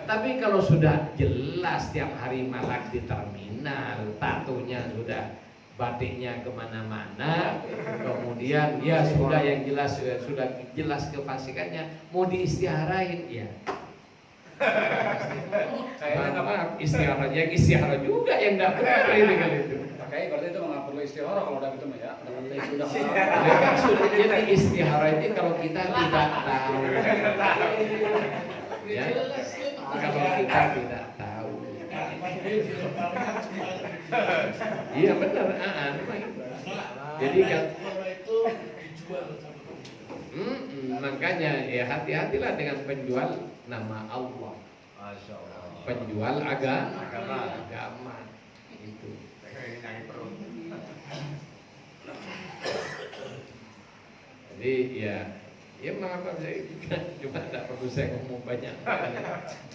Tapi kalau sudah jelas tiap hari malak di terminal, tatonya sudah, batiknya kemana-mana, kemudian ya sudah yang jelas sudah jelas kefasikannya, mau diistiharain ya. Maaf, istihara juga yang tidak benar ini kali itu. Pakai berarti itu nggak perlu istihoroh kalau udah gitu mah ya. Sudah. Ya kan sudah jadi istihara itu kalau kita tidak tahu. Ya, kalau kita tidak tahu. Iya benar, jadi kan makanya ya hati-hatilah dengan penjual nama Allah. Penjual agama itu. Jadi ya maaf saya cuma tidak perlu saya ngomong banyak.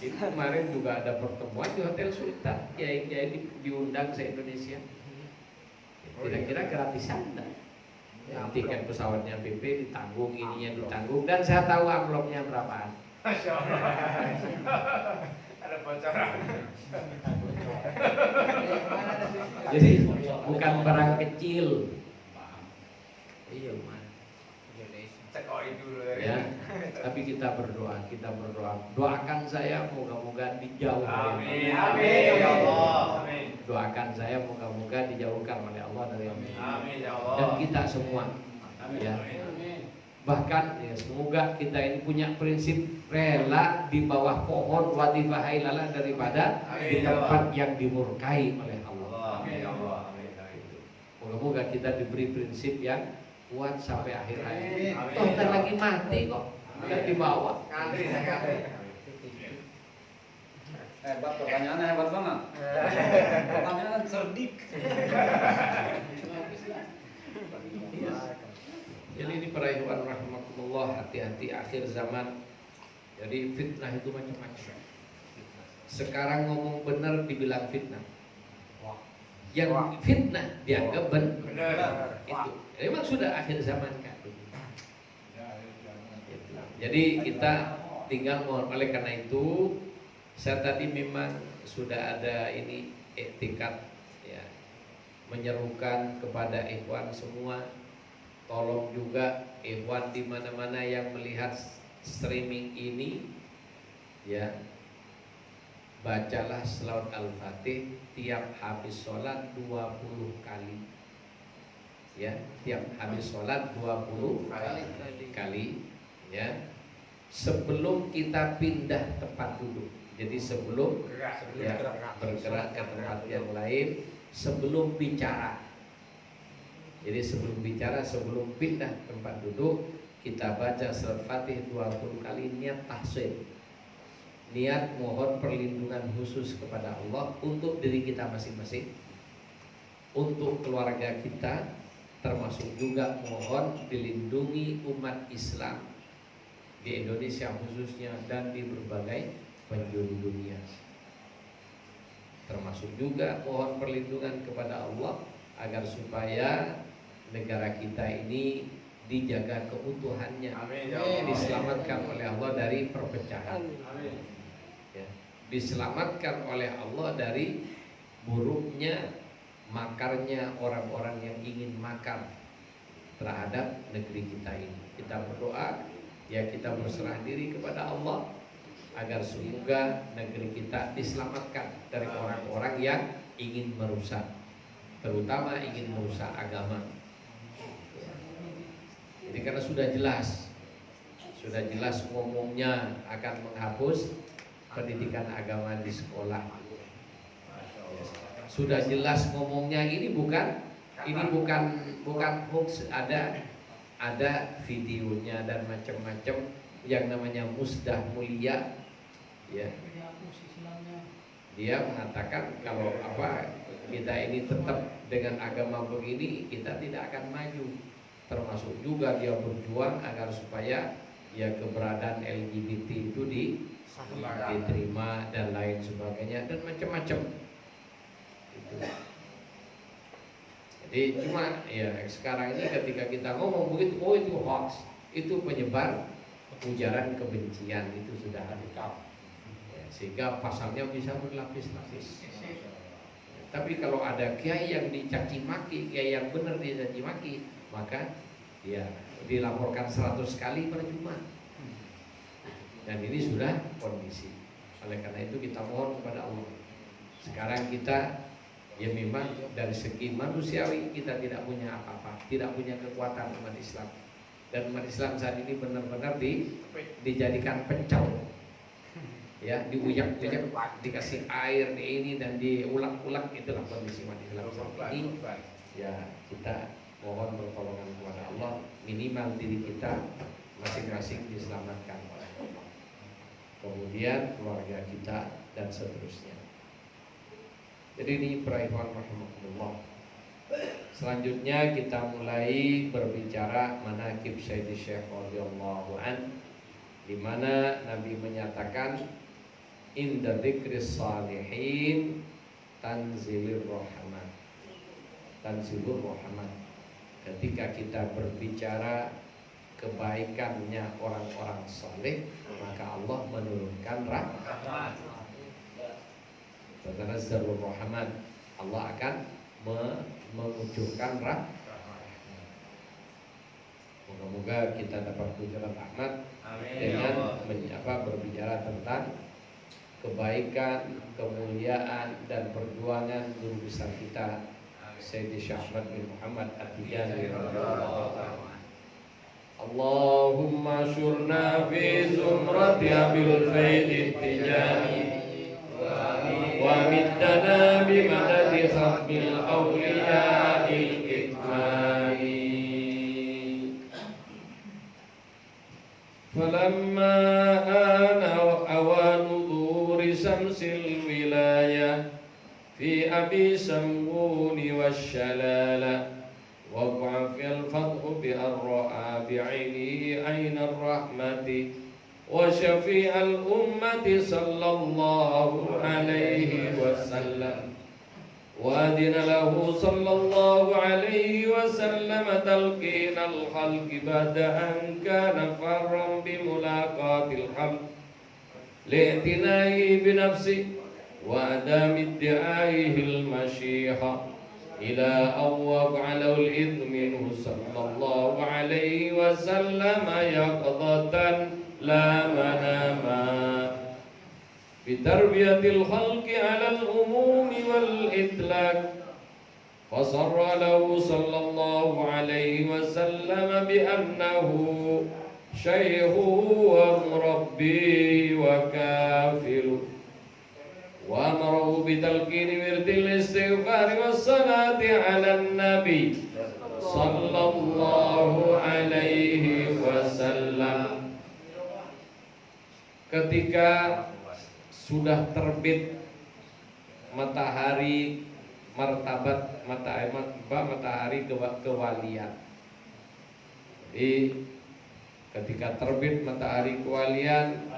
Itu kemarin juga ada pertemuan di Hotel Sultan, kiai-kiai diundang se Indonesia. Kira-kira gratisan enggak? Tiket pesawatnya PP ditanggung, ininya ditanggung, dan saya tahu amplopnya berapaan. Ada bocoran. Jadi bukan barang kecil. Iya, Cekoi dulu ya. Tapi kita berdoa, doakan saya moga-moga dijauhkan. Amin. Amin ya Allah. Amin. Doakan saya moga-moga dijauhkan oleh Allah dari amin. Amin ya Allah. Dan kita semua. Ya. Bahkan ya, semoga kita ini punya prinsip rela di bawah pohon watifah ilalah daripada di tempat yang dimurkai oleh Allah. Amin ya Allah. Amin. Moga-moga kita diberi prinsip yang kuat sampai akhir hayat. Amin. Toh ntar lagi mati kok, nggak dibawa. Ngantri saya ngantri. Hebat, pertanyaannya hebat banget. Pertanyaan cerdik. Iya. Jadi ini para ikhwan rahmatullah, hati-hati akhir zaman. Jadi fitnah itu macam-macam. Sekarang ngomong benar dibilang fitnah. Yang fitnah dianggap benar. Itu memang sudah akhir zaman kan. Jadi kita tinggal mohon, oleh karena itu saya tadi memang sudah ada ini iktikad ya, menyerukan kepada ikhwan semua, tolong juga ikhwan di mana-mana yang melihat streaming ini ya, bacalah selawat al-fatih tiap habis sholat 20 kali ya, tiap habis sholat 20 kali ya, sebelum kita pindah tempat duduk. Jadi sebelum ya, bergerak ke tempat yang lain, sebelum bicara. Jadi sebelum bicara, sebelum pindah tempat duduk, kita baca surat Fatih 20 kali, niat tahsin, niat mohon perlindungan khusus kepada Allah untuk diri kita masing-masing, untuk keluarga kita, termasuk juga mohon dilindungi umat Islam di Indonesia khususnya dan di berbagai penjuru dunia. Termasuk juga mohon perlindungan kepada Allah agar supaya negara kita ini dijaga keutuhannya, Amin, ya Allah. diselamatkan oleh Allah dari perpecahan, ya, diselamatkan oleh Allah dari buruknya makarnya orang-orang yang ingin makar terhadap negeri kita ini. Kita berdoa, ya kita berserah diri kepada Allah agar semoga negeri kita diselamatkan dari orang-orang yang ingin merusak, terutama ingin merusak agama. Jadi karena sudah jelas ngomongnya akan menghapus pendidikan agama di sekolah. Sudah jelas ngomongnya ini bukan hoax, ada videonya dan macam-macam yang namanya Musdah Mulia, ya. Dia mengatakan kalau kita ini tetap dengan agama begini kita tidak akan maju. Termasuk juga dia berjuang agar supaya ya keberadaan LGBT itu diterima dan lain sebagainya dan macam-macam. Jadi cuma ya sekarang ini ketika kita ngomong begitu, oh itu hoax, itu penyebar ujaran kebencian, itu sudah radikal, ya, sehingga pasalnya bisa berlapis-lapis. Tapi kalau ada kiai yang dicaci maki, kiai yang benar dicaci maki, maka ya dilaporkan 100 kali percuma. Dan ini sudah kondisi. Oleh karena itu kita mohon kepada Allah. Sekarang kita ya memang dari segi manusiawi kita tidak punya apa-apa, tidak punya kekuatan umat Islam. Dan umat Islam saat ini benar-benar dijadikan pencau, ya, diuyak-uyak, dikasih air di ini dan diulak-ulak. Itulah kondisi umat Islam saat ini. Ya kita mohon pertolongan kepada Allah, minimal diri kita masing-masing diselamatkan oleh Allah, kemudian keluarga kita dan seterusnya. Jadi ini perayaan rahmatullah. Selanjutnya kita mulai berbicara manaqib Sayyidi Syekh radhiyallahu an, di mana Nabi menyatakan inda dzikris salihin tanzilur rahmat. Tanzilur rahmat. Ketika kita berbicara kebaikannya orang-orang saleh, maka Allah menurunkan rahmat. Tanazzalur rahmat. Allah akan mengucurkan rahmat. Moga-moga kita dapat ujuran rahmat dengan berbicara tentang kebaikan, kemuliaan dan perjuangan guru besar kita Sayyidi Syekh Ahmad bin Muhammad At-Tijani radhiyallahu ta'ala. Allahumma syurna fi zumrati abil faid At-Tijani ومدنا بمدد ختم الأولياء الكتمان فلما آن أوان ظهور شمس الولاية في أبي سمون والشلالة وقع في الفتح بأن رأى بعينه عين الرحمة وشفيع الأمة صلى الله عليه وسلم وأذن له صلى الله عليه وسلم تلقين الخلق بعد أن كان فرا بملاقاة الحق لاعتنائه بنفسه وعدم ادعائه المشيخة إلى أن وقع له الإذن منه صلى الله عليه وسلم يقظة لا مناما بتربية الخلق على الأموم والإطلاق فصر له صلى الله عليه وسلم بأنه شيخه ومربي وكافل وأمره بتلقين ورد الاستغفار والصلاة على النبي صلى الله عليه وسلم. Ketika sudah terbit matahari martabat matahari kewalian. Jadi ketika terbit matahari kewalian,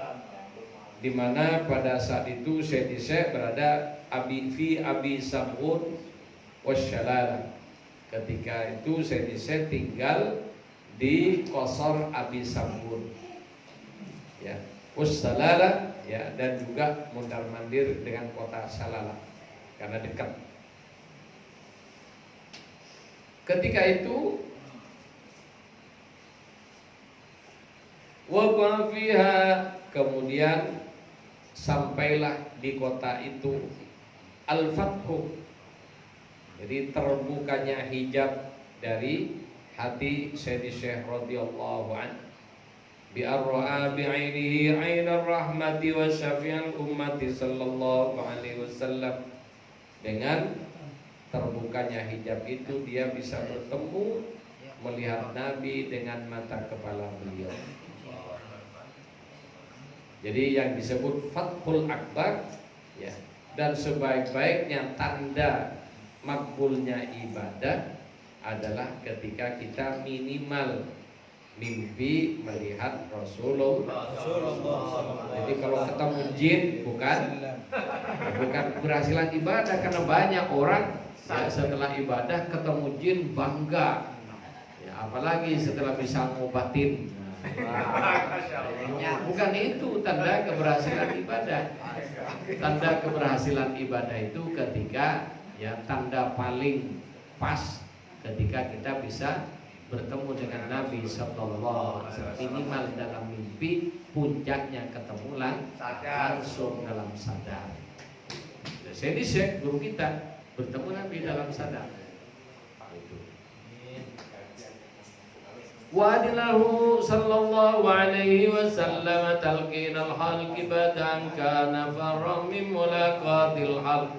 di mana pada saat itu Sayyidi Syekh berada Abi Sam'un wasyalala. Ketika itu Sayyidi Syekh tinggal di Qasar Abi Sam'un, ya, wassalala, ya, dan juga mondar mandir dengan kota Salala karena dekat. Ketika itu wa fiha, kemudian sampailah di kota itu al-fathu, jadi terbukanya hijab dari hati Sayyidi Syekh radhiyallahu anhu, bi arra'a bi'ainihi 'ainar rahmati wa syafi'al ummati sallallahu alaihi wasallam. Dengan terbukanya hijab itu dia bisa bertemu, melihat Nabi dengan mata kepala beliau. Jadi yang disebut Fathul Akbar, ya. Dan sebaik-baiknya tanda makbulnya ibadah adalah ketika kita minimal mimpi melihat Rasulullah. Jadi kalau ketemu jin bukan keberhasilan ibadah, karena banyak orang ya, setelah ibadah ketemu jin bangga, ya, apalagi setelah bisa ngobatin. Bukan itu tanda keberhasilan ibadah. Tanda keberhasilan ibadah itu ketika, ya, tanda paling pas ketika kita bisa bertemu dengan Nabi Sallallahu Alaihi Wasallam, minimal dalam mimpi, puncaknya ketemu langsung dalam sadar. Sayyidi Syekh guru kita bertemu Nabi dalam sadar. Wadilahu sallallahu alaihi wasallam talqin al-halqi badan kana farram min mulaqatil halq.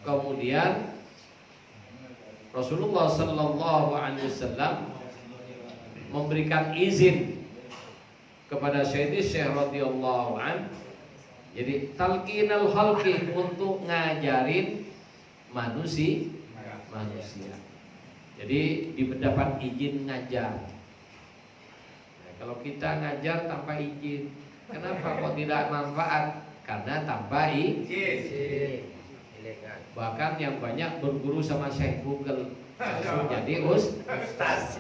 Kemudian Rasulullah sallallahu alaihi wasallam memberikan izin kepada Sayyidi Syekh radhiyallahu an, jadi talqin al-halqi, untuk ngajarin manusia. Jadi didapat izin ngajar. Kalau kita ngajar tanpa izin, kenapa kok tidak manfaat? Karena tanpa izin. Bahkan yang banyak berguru sama Syekh Google langsung jadi ustaz.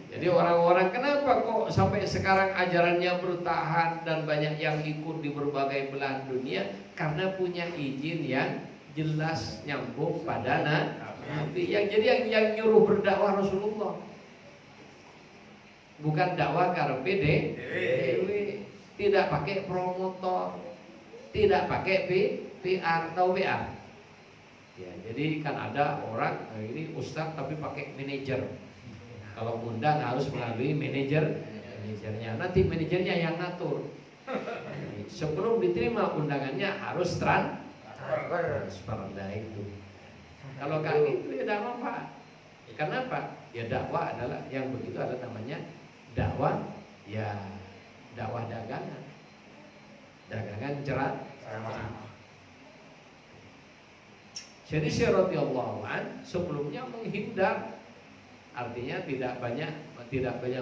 Jadi orang-orang kenapa kok sampai sekarang ajarannya bertahan dan banyak yang ikut di berbagai belahan dunia? Karena punya izin yang jelas nyambung pada Nabi. Yang nyuruh berdakwah Rasulullah, bukan dakwah karpe dewe. Tidak pakai promotor, tidak pakai PR atau WA. Ya, jadi kan ada orang ini ustaz tapi pakai manajer. Kalau undang harus melalui manajernya. Nanti manajernya yang ngatur. Sebelum diterima undangannya harus transfer itu. Kalau kayak gitu ya tidak manfaat. Kenapa? Ya dakwah adalah yang begitu, ada namanya dakwah, ya dakwah dagangan cerat. Jadi Syekh radhiyallahu an sebelumnya menghindar, artinya tidak banyak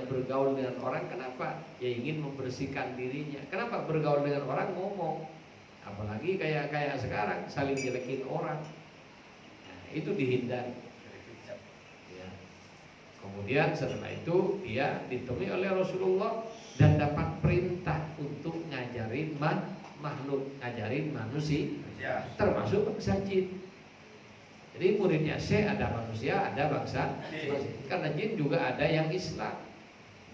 bergaul dengan orang. Kenapa? Ya ingin membersihkan dirinya. Kenapa bergaul dengan orang ngomong? Apalagi kayak sekarang saling jelekin orang. Itu dihindari. Ya. Kemudian setelah itu dia ditemui oleh Rasulullah dan dapat perintah untuk ngajarin makhluk, ngajarin manusia, termasuk bangsa jin. Jadi muridnya Syekh ada manusia, ada bangsa jin. Karena jin juga ada yang Islam.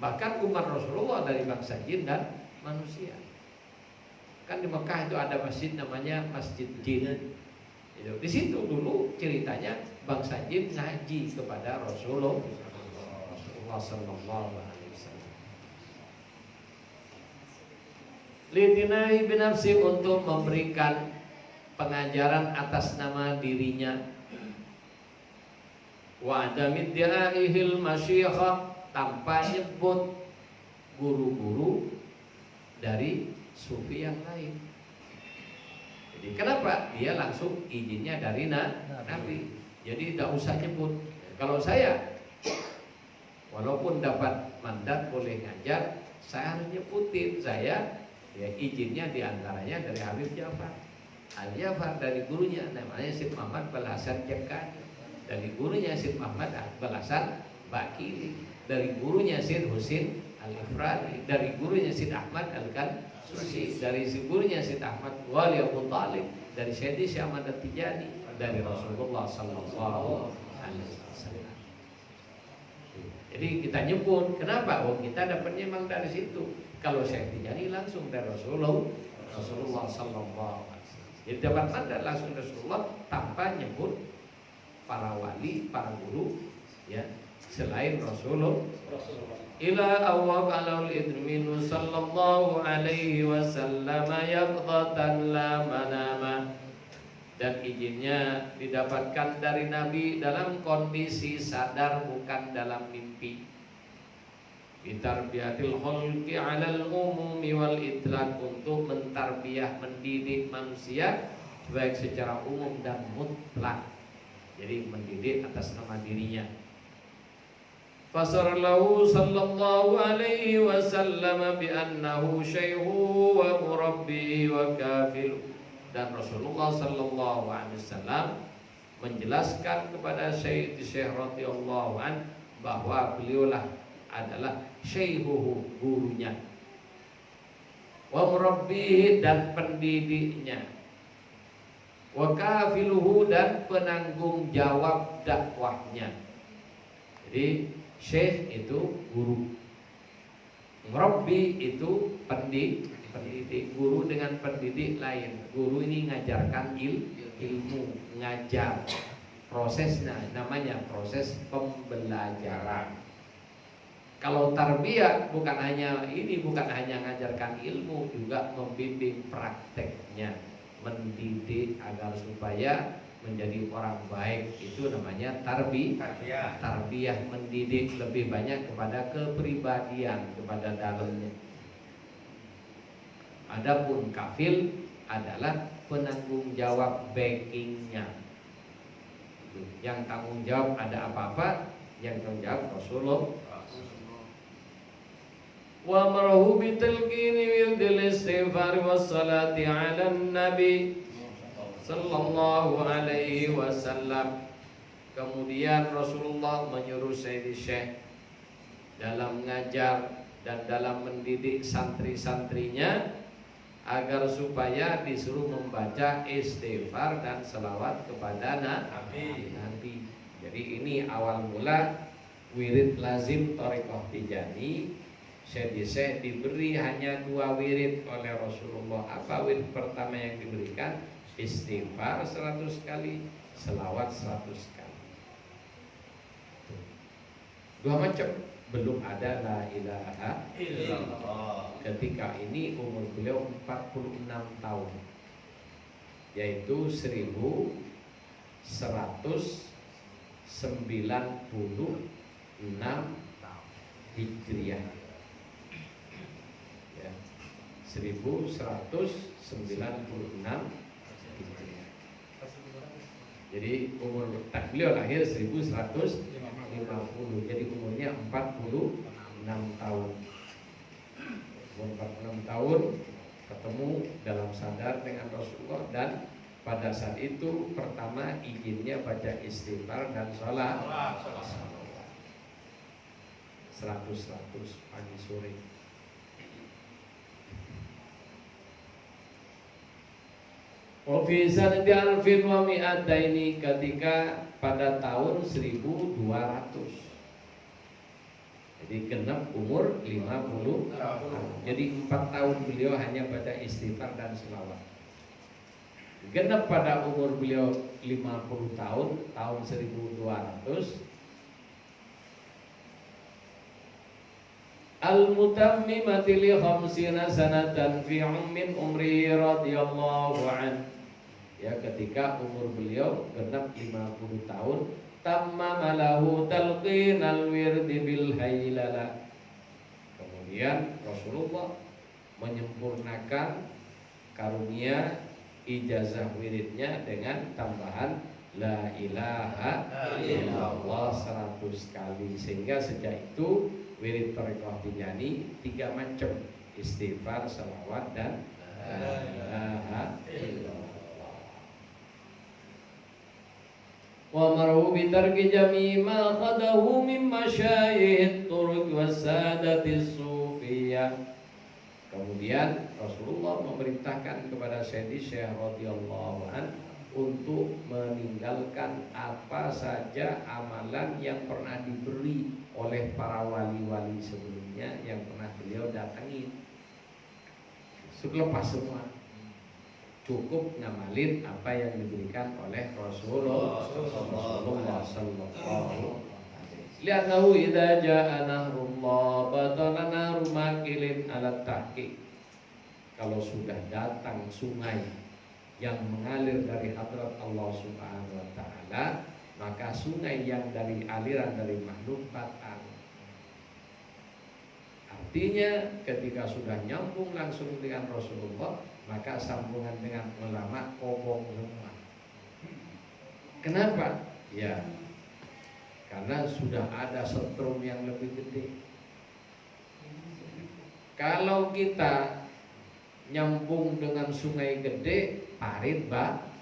Bahkan umat Rasulullah dari bangsa jin dan manusia. Kan di Mekah itu ada masjid namanya Masjid Jin. Di situ dulu ceritanya bangsa jin ngaji kepada Rasulullah sallallahu alaihi wasallam. Lidinahi binafsi, untuk memberikan pengajaran atas nama dirinya. Wa adamid di'aihil masyikhah, tanpa nyebut guru-guru dari sufi yang lain. Jadi kenapa? Dia langsung izinnya dari Nabi. Jadi tidak usah nyebut. Kalau saya, walaupun dapat mandat boleh ngajar, saya harus nyebutin saya ya izinnya diantaranya dari Habib Ja'far. Habib Ja'far dari gurunya namanya Syed Muhammad Balhasan Jekani, dari gurunya Syed Muhammad Balhasan Bakili, dari gurunya Syed Husin Al-Ifradi, dari gurunya Syed Ahmad Al-Kansusi, dari gurunya Syed Ahmad Wali Abu Talib, dari Syed Ahmad At-Tijani, dari Rasulullah Sallallahu Alaihi Wasallam. Jadi kita nyebut, kenapa? Oh kita dapatnya memang dari situ. Kalau Syekh Tijani langsung dari Rasulullah Sallallahu Alaihi Wasallam. Jadi dapat mandat langsung Rasulullah tanpa nyebut para wali, para guru, ya selain Rasulullah. Ila awwaq alal idminu sallallahu alaihi wasallam yaqdatan la manama. Dan izinnya didapatkan dari Nabi dalam kondisi sadar, bukan dalam mimpi. Bitarbiyatil khalqi 'alal umumi wal itlaq, untuk mentarbiyah, mendidik manusia baik secara umum dan mutlak. Jadi mendidik atas nama dirinya. Fasarallahu sallallahu alaihi wasallam bi annahu syaihu wa murabbi wa kafilu. Dan Rasulullah sallallahu alaihi wasallam menjelaskan kepada Syekh radhiyallahu an bahwa beliaulah adalah syaihuhu, gurunya, wa murabbihi, dan pendidiknya, wa kafiluhu, dan penanggung jawab dakwahnya. Jadi syekh itu guru, murabbi itu pendidik. Guru dengan pendidik lain. Guru ini ngajarkan ilmu, ngajar. Prosesnya namanya proses pembelajaran. Kalau tarbiyah bukan hanya ngajarkan ilmu, juga membimbing prakteknya, mendidik agar supaya menjadi orang baik. Itu namanya tarbiyah, mendidik lebih banyak kepada kepribadian, kepada dalamnya. Adapun kafil adalah penanggung jawab backingnya. Yang tanggung jawab ada apa-apa, yang tanggung jawab Rasulullah. Wa marahu bitalqini wirdil istighfar wassalati ala nabi sallallahu alaihi wasallam. Kemudian Rasulullah menyuruh Sayyidi Syekh dalam mengajar dan dalam mendidik santri-santrinya agar supaya disuruh membaca istighfar dan selawat kepada Nabi. Jadi ini awal mula wirid lazim Thariqah Tijani. Syekh diberi hanya 2 wirid oleh Rasulullah. Apa wirid pertama yang diberikan? Istighfar 100 kali, selawat 100 kali. 2 macam. Belum ada la ilaha illallah. Ketika ini umur beliau 46 tahun, yaitu 1196 Hijriah, ya, 1196 Hijriah. Jadi umur beliau lahir 1150, jadi umurnya 46 tahun. Umur 46 tahun ketemu dalam sadar dengan Rasulullah, dan pada saat itu pertama izinnya baca istighfar dan sholat 100 pagi sore. Wafi sanati alfin wa mi'ataini, ketika pada tahun 1200. Jadi genap umur 50 tahun. Jadi 4 tahun beliau hanya baca istighfar dan selawat. Genap pada umur beliau 50 tahun, tahun 1200. Al-mutammimati li khamsina sanatan fi ummin umri radhiyallahu an. Ya, ketika umur beliau genap 50 tahun, tammama lahu talqinal wirdi bil haylala. Kemudian Rasulullah menyempurnakan karunia ijazah wiridnya dengan tambahan la ilaha illallah 100 kali. Sehingga sejak itu wirid Thariqah Tijaniyah 3 macam: istighfar, salawat, dan la ilaha illallah. Wa maru bi tarki jami' ma qadahu min masyayikh turuq wasadati sufiyah. Kemudian Rasulullah memerintahkan kepada Sayyidi Syekh radhiyallahu an untuk meninggalkan apa saja amalan yang pernah diberi oleh para wali-wali sebelumnya yang pernah beliau datangi. Lepas semua, cukup ngamalin apa yang diberikan oleh Rasulullah sallallahu alaihi wasallam. Li'annahu idza jaa nahrullah batala nahru makilin ala tahqiq. Kalau sudah datang sungai yang mengalir dari hadrat Allah Subhanahu wa taala, maka sungai yang dari aliran dari makhluk batal. Artinya ketika sudah nyambung langsung dengan Rasulullah, maka sambungan dengan ulama kobong semua. Kenapa? Ya, karena sudah ada setrum yang lebih gede. Kalau kita nyambung dengan sungai gede, parit batal.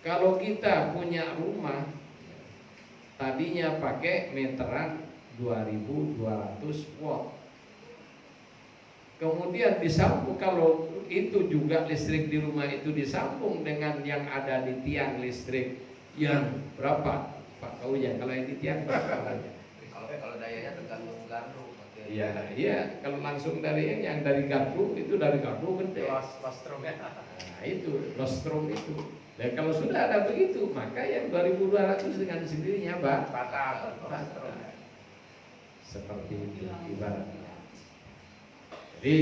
Kalau kita punya rumah, tadinya pakai meteran 2200 watt. Kemudian disambung, kalau itu juga listrik di rumah itu disambung dengan yang ada di tiang listrik yang berapa Pak Kaunya? Kalau yang di tiang berapa? Kalau dayanya tergantung gardu. Iya, kalau langsung dari yang dari gardu itu dari gardu gede. Lostrumnya. Nah itu lostrum itu. Dan kalau sudah ada begitu, maka yang 2200 dengan sendirinya Batal. seperti itu ibaratnya. Jadi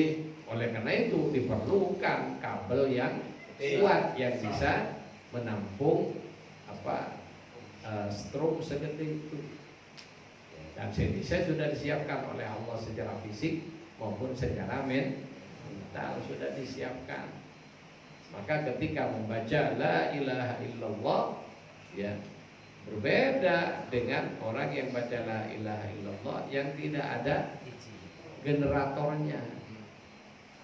oleh karena itu diperlukan kabel yang kuat yang bisa menampung strom segede itu. Dan saya sudah disiapkan oleh Allah secara fisik maupun secara mental sudah disiapkan. Maka ketika membaca la ilaha illallah, ya berbeda dengan orang yang baca la ilaha illallah yang tidak ada generatornya.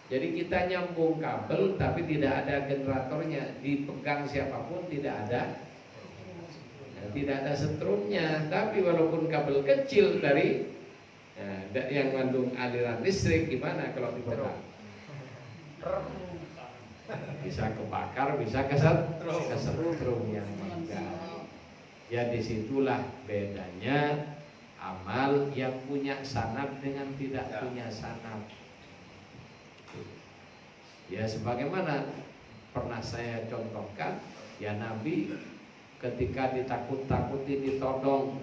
Jadi kita nyambung kabel tapi tidak ada generatornya, dipegang siapapun tidak ada setrumnya. Tapi walaupun kabel kecil dari yang mengandung aliran listrik, gimana kalau dipegang? Bisa kebakar, bisa kesetrum yang megah. Ya disitulah bedanya amal yang punya sanad dengan tidak punya sanad. Ya sebagaimana pernah saya contohkan, ya Nabi ketika ditakut-takuti ditodong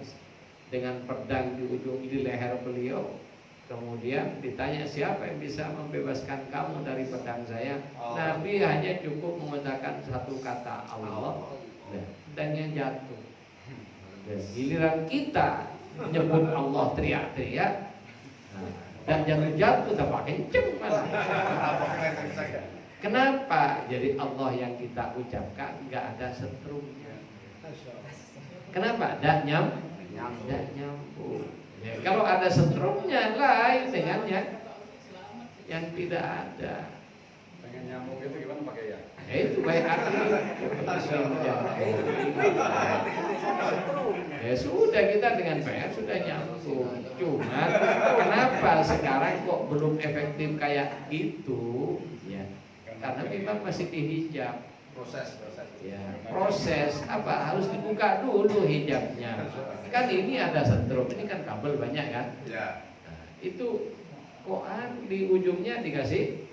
dengan pedang di leher beliau, kemudian ditanya siapa yang bisa membebaskan kamu dari pedang saya, Nabi hanya cukup mengatakan satu kata Allah, pedangnya jatuh. Dan giliran kita menyebut Allah teriak-teriak, dan jangan jatuh tambah kenceng malah. Kenapa? Jadi Allah yang kita ucapkan nggak ada setrumnya. Kenapa? Tidak nyambung. Ya, kalau ada setrumnya lain dengan yang tidak ada. Pengen nyambung itu gimana pakai ya? Itu baik arti. Ya sudah, kita dengan PR sudah nyambung. Cuma kenapa sekarang kok belum efektif kayak gitu? Ya, karena memang masih dihijab. Proses apa harus dibuka dulu hijabnya. Kan ini ada setrum, ini kan kabel banyak kan? Ya. Nah, itu koan di ujungnya dikasih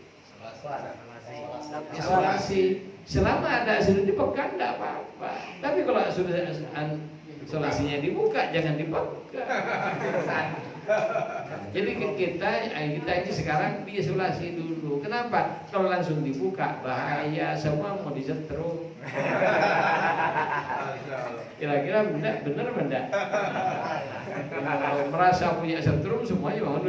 isolasi. Selama ada sudah dipegang tidak apa-apa. Tapi kalau sudah isolasinya dibuka jangan dipegang. Jadi kita ini sekarang diisolasi dulu. Kenapa? Kalau langsung dibuka bahaya, semua mau disetrum. Kira-kira benar enggak? Kalau merasa punya setrum semuanya mau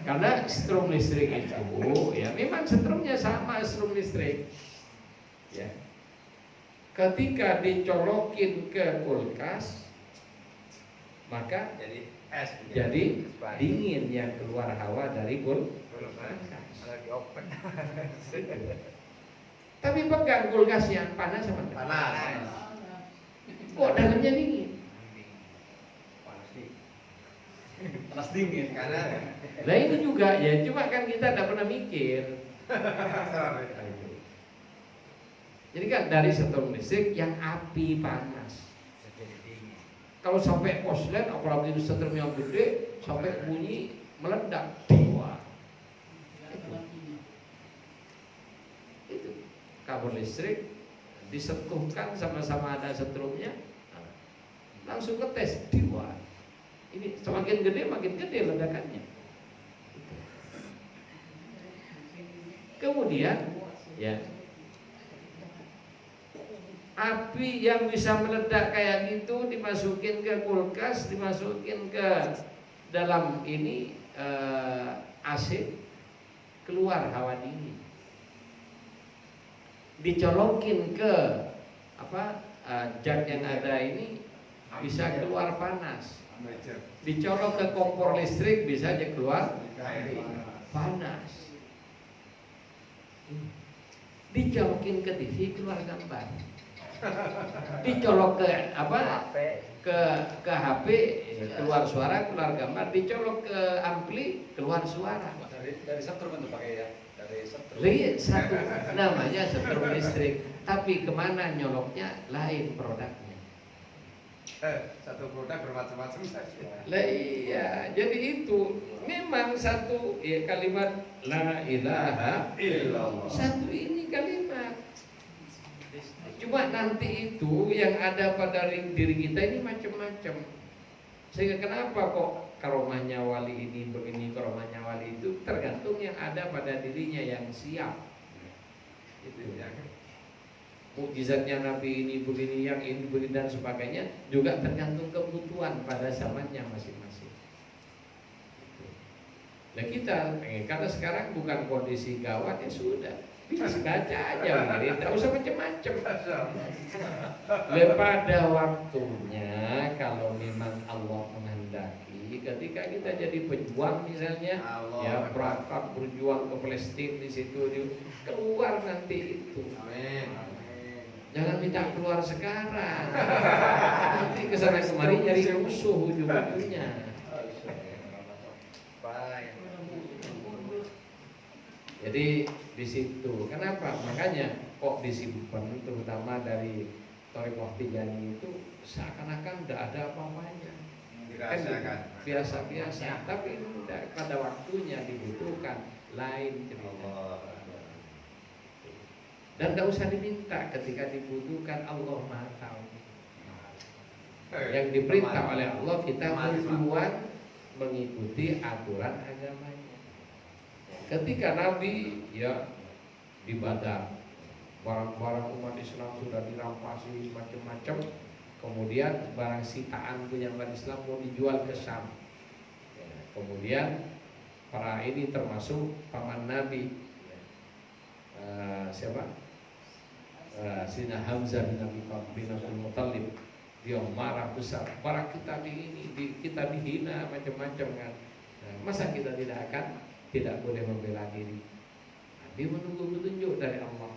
Karena strum listrik itu ya memang setrumnya sama strum listrik. Ya. Ketika dicolokin ke kulkas, maka Jadi es. jadi dingin yang keluar hawa dari kulkas. Lagi open. Tapi pegang kulkasnya panas sama enggak? Panas. Kok dalamnya dingin? Panas dingin. Karena Nah ini juga ya, cuma kan kita tidak pernah mikir. Jadi kan dari strum listrik yang api panas. jadi dingin. Kalau sampai koslet, apalagi strum yang gede, sampai bunyi meledak. Wah. Itu kabel listrik disentuhkan sama-sama ada setrumnya, langsung ngetes diwa. Ini semakin gede makin gede ledakannya. Kemudian ya api yang bisa meledak kayak gitu dimasukin ke kulkas, dimasukin ke dalam ini AC, keluar hawa dingin. Dicolokin ke jak yang ada ini bisa keluar panas. Dicolok ke kompor listrik bisa aja keluar panas. Dicolokin ke TV keluar gambar. Dicolok ke ke HP keluar suara, keluar gambar. Dicolok ke ampli keluar suara. Dari setrum itu pakai ya. Dari setrum. Satu namanya setrum listrik, tapi kemana nyoloknya lain produknya. Satu produk bermacam-macam saja. Lah iya, jadi itu memang satu ya kalimat la ilaha Illallah. satu ini kalimat. Cuma nanti itu yang ada pada diri kita ini macam-macam. Sehingga kenapa kok karomahnya wali ini begini, karomahnya wali itu tergantung yang ada pada dirinya yang siap. Itu ya. Mukjizatnya Nabi ini begini, yang ini begini dan sebagainya juga tergantung kebutuhan pada zamannya masing-masing. Nah kita, karena sekarang bukan kondisi gawat ya sudah, bisa baca aja begini, tidak usah macam-macam. Pada waktunya kalau memang Allah menghendaki, ketika kita jadi pejuang misalnya, ya berangkat berjuang ke Palestina di situ, keluar nanti itu. Amin. Jangan minta keluar sekarang. Nanti kesana kemari nyari musuh ujung-ujungnya. Jadi di situ. Kenapa? Makanya kok disimpan terutama dari Thariqah Tijani itu seakan-akan tidak ada apa-apanya. Dirasakan. Biasa-biasa. Tapi pada waktunya dibutuhkan lain cerita. Dan tidak usah diminta ketika dibutuhkan, Allah Maha tahu. Yang diperintah oleh Allah kita berjuang mengikuti aturan agamanya. Ketika Nabi ya di Badar, barang-barang umat Islam sudah dirampasi macam-macam, kemudian barang sitaan punya umat Islam mau dijual ke Syam. Kemudian para ini termasuk paman Nabi, siapa? Sina Hamzah bin Abdul Muttalib, dia marah besar, para kita kita dihina macam-macam kan. Masa kita tidak boleh membela diri? Dia menunggu petunjuk dari Allah,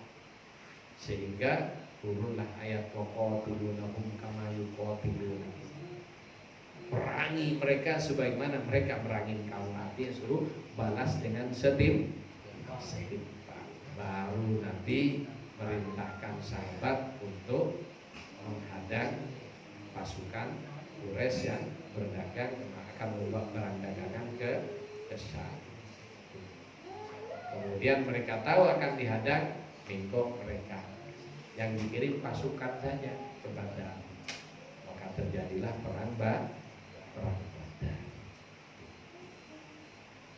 sehingga turunlah ayat waqatilunhum kama yuqatilun. Perangi mereka sebagaimana mereka merangin kamu. Artinya suruh balas dengan setimpal. Baru Nabi merintahkan sahabat untuk menghadang pasukan Quraisy yang berdagang akan membawa barang dagangan ke Syam. Kemudian mereka tahu akan dihadang, mingkok mereka yang dikirim pasukan saja ke Badar. Maka terjadilah perang Badar.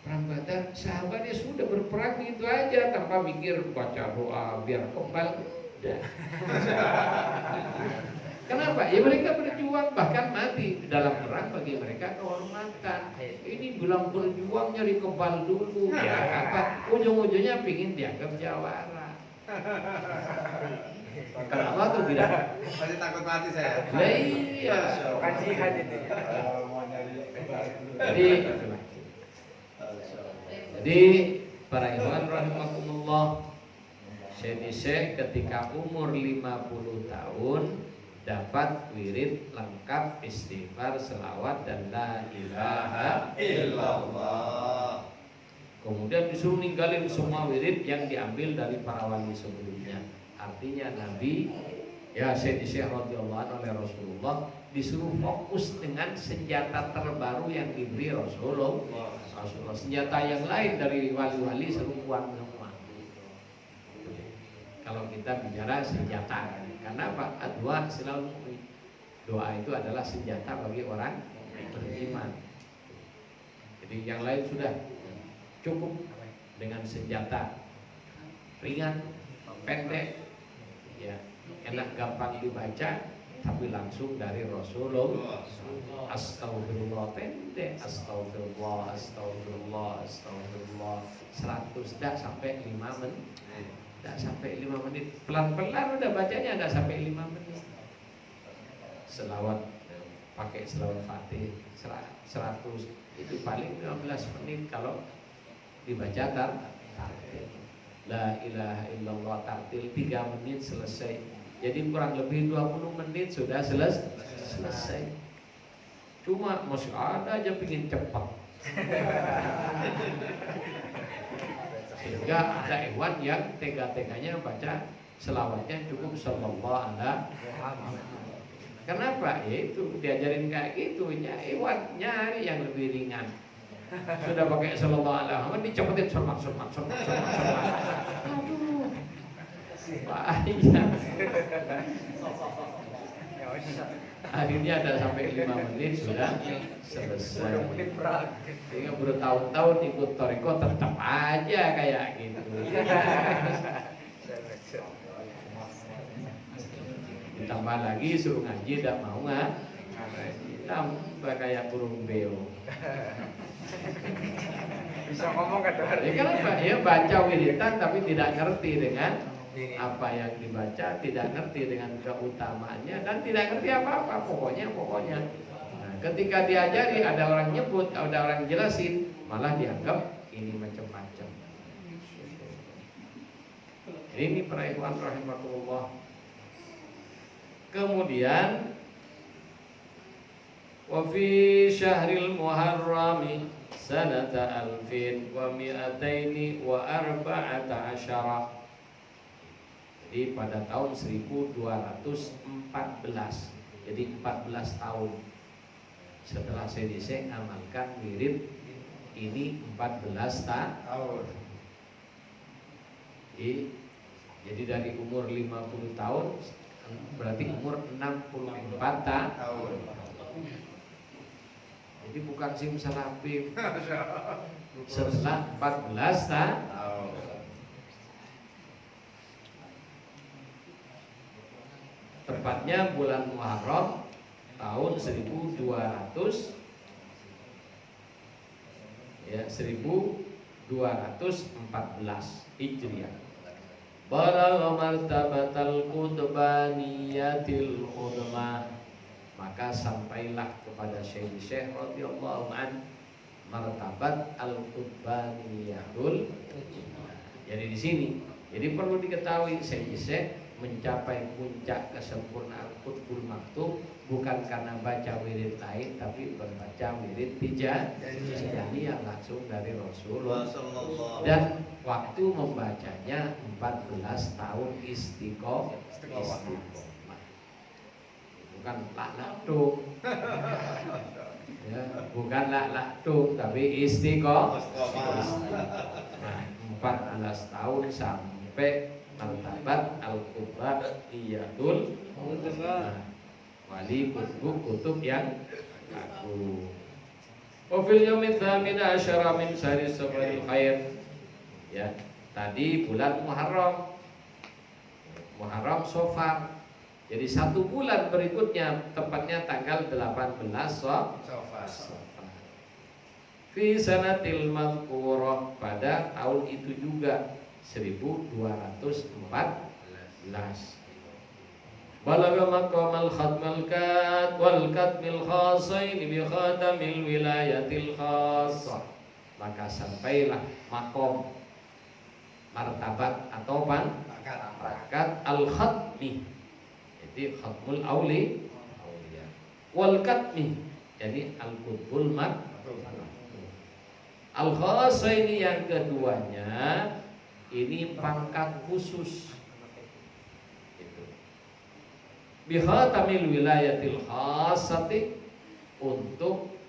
Perang Badar, sahabatnya sudah berperang gitu aja tanpa mikir baca doa biar kebal. Kenapa? Ya mereka berjuang bahkan mati dalam perang, bagi mereka kehormatan. Ini bilang berjuang nyari kebal dulu ya apa? Ujung-ujungnya pingin dianggap jawara. Kenapa tuh tidak? Masih takut mati saya. Lah iya. Bukan jihad itu. Jadi para ikhwan rahimakumullah, Syekh ketika umur 50 tahun dapat wirid lengkap istighfar, selawat dan la ilaha illallah. Kemudian disuruh ninggalin semua wirid yang diambil dari para wali sebelumnya. Artinya Nabi ya Syekh radhiyallahu anhu oleh Rasulullah disuruh fokus dengan senjata terbaru yang diberi Rasulullah. Senjata yang lain dari wali-wali seru buang semua. Kalau kita bicara senjata, karena apa? Doa selalu mu'min. Doa itu adalah senjata bagi orang beriman. Jadi yang lain sudah cukup dengan senjata ringan, pendek, ya enak gampang dibaca, tapi langsung dari Rasulullah. Astagfirullah pendek, astagfirullah, astagfirullah, astagfirullah. 100 dah sampai 5 menit. Tidak sampai 5 menit. Pelan-pelan udah bacanya, tidak sampai 5 menit. Selawat, pakai selawat Fatih 100 itu paling 15 menit kalau dibaca tartil. La ilaha illallah tartil 3 menit selesai. Jadi kurang lebih 20 menit sudah selesai. Cuma masih ada aja pingin cepat. Sehingga ada hewan yang tega-teganya baca selawatnya cukup sallallahu alaihi wasallam. Kenapa? Ya itu diajarin kayak gitu, hewan nyari yang lebih ringan. Sudah pakai sallallahu alaihi wasallam dicepetin semak. Aduh. Bahaya. Akhirnya ada sampai 5 menit sudah selesai. Sehingga bertahun-tahun ikut toriko tetap aja kayak gitu. Ditambah lagi suruh ngaji tidak mau tambah kayak burung beo. Bisa ngomong kan? Ya kenapa? Ya baca wiridan tapi tidak ngerti dengan apa yang dibaca, tidak ngerti dengan keutamaannya dan tidak ngerti apa-apa. Pokoknya. Nah, ketika diajari ada orang nyebut, ada orang jelasin, malah dianggap ini macam-macam. Ini para ikhwan rahimakumullah. Kemudian wa fi syahril muharrami sanata 1214. Jadi pada tahun 1214. Jadi 14 tahun setelah saya amalkan wirid ini 14 tahun. Jadi dari umur 50 tahun berarti umur 64 tahun. Jadi bukan simsalabim. Setelah 14 tahun. Tepatnya bulan Muharram tahun 1200 ya 1214 Hijriah. Balagha martabatal qutbaniyatil udma, maka sampailah kepada Syekh radhiyallahu an martabat al-qutbaniyatul. Jadi di sini, jadi perlu diketahui Syekh mencapai puncak kesempurnaan Qutbul Maktub bukan karena baca wirid lain, tapi berbaca wirid Tijani yang langsung dari Rasulullah. Dan waktu membacanya 14 tahun istiqomah. Bukan lak-laktuk. Ya, bukan lak-laktuk tapi istiqomah. Nah, 14 tahun sampai martabat al-qutbaniyatul wali kutub yang agung. Wa fil yaumil tsamin asyara min syahri safaril khair. Ya, tadi bulan Muharram. Muharram Safar. Jadi 1 bulan berikutnya, tepatnya tanggal 18 Sofa. Fi sanatil madhkurah, pada tahun itu juga 1214. Balagha maqamal khatmal kat wal katmil khasain bi khatamil wilayatil khassah. Maka sampailah makom, martabat atau pangkat al-khatmi, jadi khatmul auliya, wal katmi, jadi al-qutbul al-khassa. Ini yang keduanya, ini pangkat khusus. Bihatamil wilayatil khassati, untuk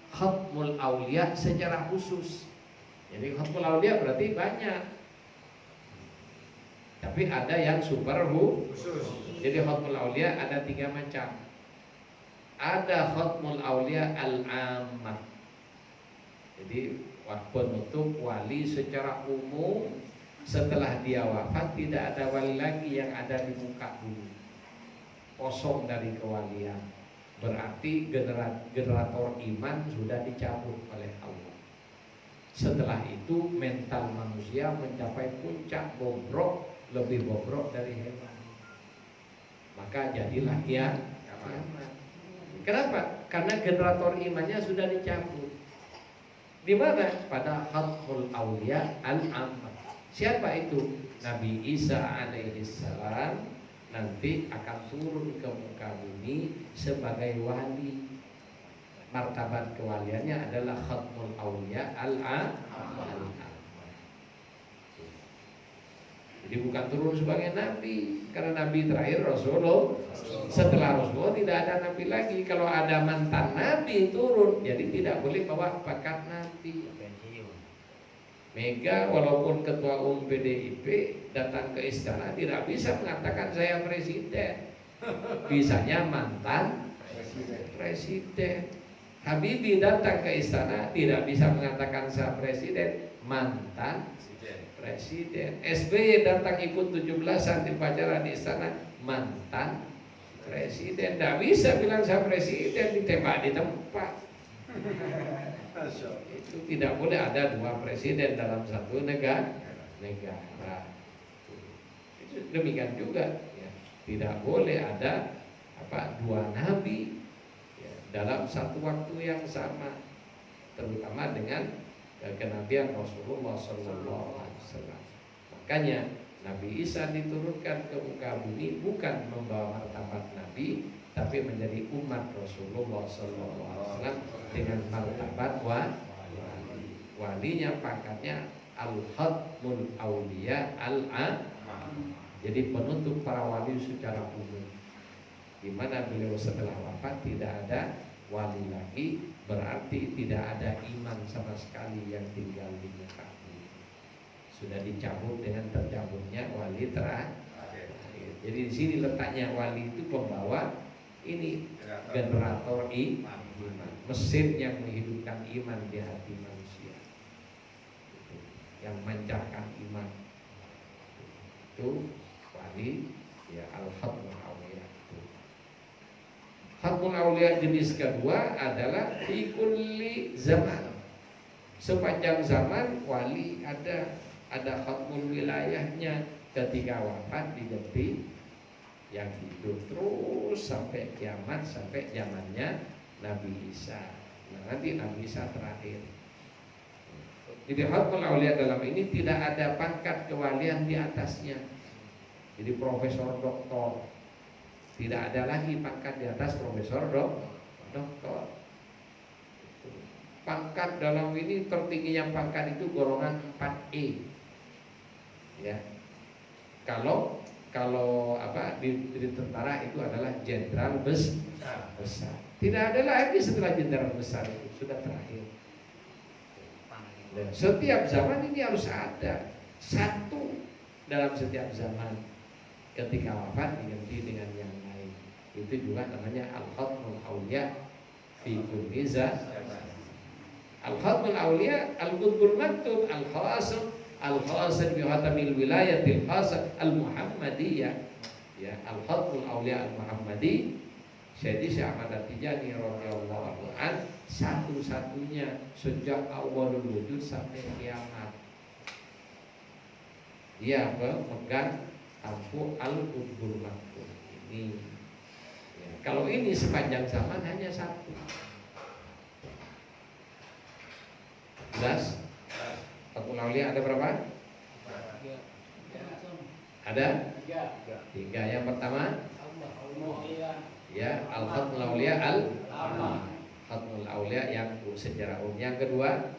khatmul aulia secara khusus. Jadi khatmul aulia berarti banyak, tapi ada yang super khusus. Jadi khatmul aulia ada 3 macam. Ada khatmul aulia al-ammah, jadi penutup wali secara umum. Setelah dia wafat tidak ada wali lagi yang ada di muka bumi, kosong dari kewalian. Berarti generator iman sudah dicabut oleh Allah. Setelah itu mental manusia mencapai puncak bobrok, lebih bobrok dari hewan. Maka jadilah kiamat. Kenapa? Karena generator imannya sudah dicabut. Di mana? Pada khatmul auliya al-ammah. Siapa itu? Nabi Isa alaihissalam nanti akan turun ke muka bumi sebagai wali. Martabat kewaliannya adalah khatmul auliya al-ammah. Jadi bukan turun sebagai nabi, karena nabi terakhir Rasulullah. Setelah Rasulullah tidak ada nabi lagi. Kalau ada mantan nabi turun, jadi tidak boleh bawa pangkat nabi. Mega walaupun ketua umum PDIP datang ke istana tidak bisa mengatakan saya presiden. Bisanya mantan presiden. Habibie datang ke istana tidak bisa mengatakan saya presiden, mantan presiden. SBY datang ikut 17-an di upacara di istana, mantan presiden. Tidak bisa bilang saya presiden, ditembak di tempat. Itu tidak boleh ada 2 presiden dalam satu negara. Itu demikian juga ya. Tidak boleh ada 2 nabi ya, dalam satu waktu yang sama, terutama dengan kenabian Rasulullah SAW. Makanya Nabi Isa diturunkan ke muka bumi bukan membawa martabat Nabi, tapi menjadi umat Rasulullah SAW dengan martabat wali. Walinya pangkatnya al-khatmul auliya al-ammah. Jadi penutup para wali secara umum. Di mana beliau setelah wafat tidak ada wali lagi, berarti tidak ada iman sama sekali yang tinggal di muka bumi. Sudah dicabut dengan tercabutnya wali terakhir. Jadi di sini letaknya wali itu pembawa ini, generator iman, mesin yang menghidupkan iman di hati manusia, yang memancarkan iman. Itu wali ya, al-khatmul auliya. Khatmul auliya jenis kedua adalah fi kulli zaman. Sepanjang zaman wali ada khatmul wilayahnya. Ketika wafat diganti yang hidup terus sampai kiamat, sampai zamannya Nabi Isa. Nah, nanti Nabi Isa terakhir. Jadi khatmul auliya dalam ini tidak ada pangkat kewalian di atasnya. Jadi profesor doktor, tidak ada lagi pangkat di atas profesor doktor. Pangkat dalam ini tertingginya pangkat itu golongan 4E. Ya. Kalau di tentara itu adalah jenderal besar. Tidak ada lagi setelah jenderal besar, itu sudah terakhir. Dan setiap zaman ini harus ada satu dalam setiap zaman. Ketika wafat diganti dengan yang lain. Itu juga namanya al-khatmul auliya fi kulli zaman. Al-khatmul auliya al-qutbul maktub al-khasim bi khatamil wilayatil khasah al-muhammadiyah. Ya, Al-Khatmul Aulia Al-Muhammadi Syekh Ahmad At-Tijani radhiyallahu an, satu-satunya sejak awalul wujud sampai kiamat. Dia memegang tampu Al-Qutbul Maktub ini. Ya, kalau ini sepanjang zaman hanya satu. Jelas? Khatmul Aulia ada berapa? Ada? Tiga. Yang pertama? Ya, Al-Khatmul Aulia Khatmul Aulia yang secara umum. Yang kedua,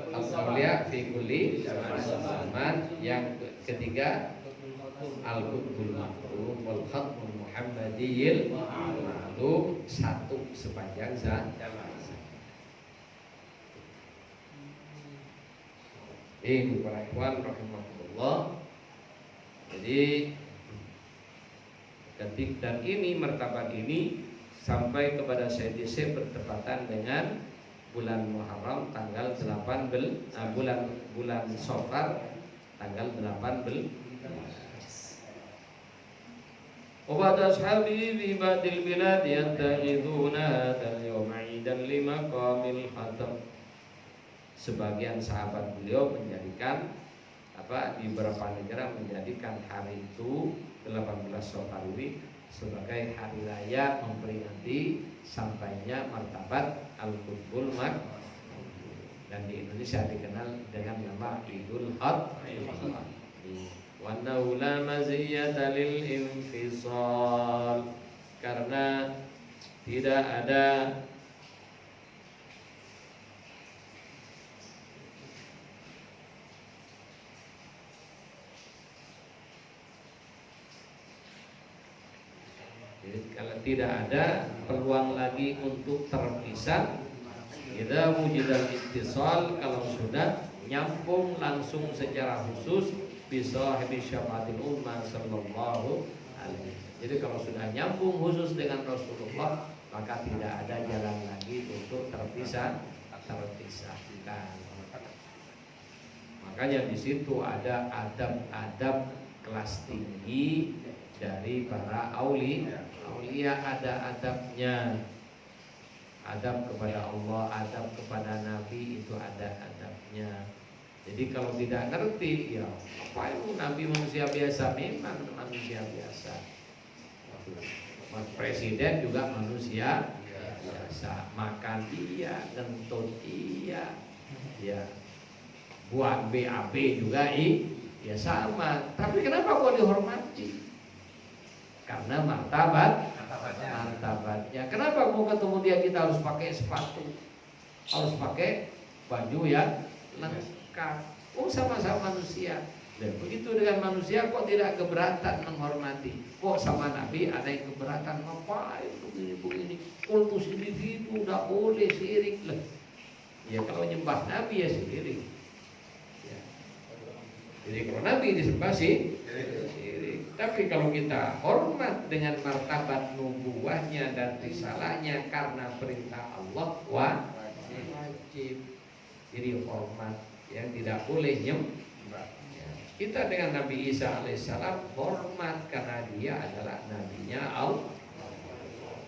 Khatmul Aulia fi kulli zaman. Yang ketiga, Al-Qutbul Maktub wal Khatmul Muhammadiyil Ma'lum, satu sepanjang zaman. Ini para ikhwan rahimahullah. Jadi dan ini martabat ini sampai kepada Sayyid bertepatan dengan bulan Muharram tanggal 8 bulan Safar tanggal 18. Wa ashabi fi badil bilad yattakhiduna hadzal yawma 'idan limaqamil khatam. Sebagian sahabat beliau menjadikan di beberapa negara menjadikan hari itu 18 Safar ini sebagai hari raya memperingati sampainya martabat Al-Qutbul Maktub, dan di Indonesia dikenal dengan nama Idul Adha. Wa la maziyata lil infisal, karena tidak ada kalau tidak ada peluang lagi untuk terpisah. Kita wujudal ittisal, kalau sudah nyambung langsung secara khusus bisa habis syafaatil ummah sallallahu alaihi. Jadi kalau sudah nyambung khusus dengan Rasulullah, maka tidak ada jalan lagi untuk terpisahkan. Makanya di situ ada adab-adab kelas tinggi dari para aulia, ada adabnya. Adab kepada Allah, adab kepada Nabi, itu ada adabnya. Jadi kalau tidak ngerti, ya apa itu Nabi manusia biasa, memang manusia biasa. Presiden juga manusia biasa, makan iya, ngentut iya, ya buat BAB juga ya sama. Tapi kenapa kok dihormati? Karena martabatnya. Kenapa mau ketemu dia kita harus pakai sepatu, harus pakai baju yang lengkap? Oh, sama-sama manusia. Dan begitu dengan manusia, kok tidak keberatan menghormati? Kok sama Nabi ada yang keberatan? Ngapain begini? Kultus individu udah boleh syirik lah. Ya kalau nyembah Nabi ya syirik. Ya. Jadi kalau Nabi disembah sih syirik. Tapi kalau kita hormat dengan martabat nubuwahnya dan risalahnya karena perintah Allah, wajib. Jadi hormat, yang tidak boleh nyembah. Ya. Kita dengan Nabi Isa alaihissalam hormat karena dia adalah nabinya Allah.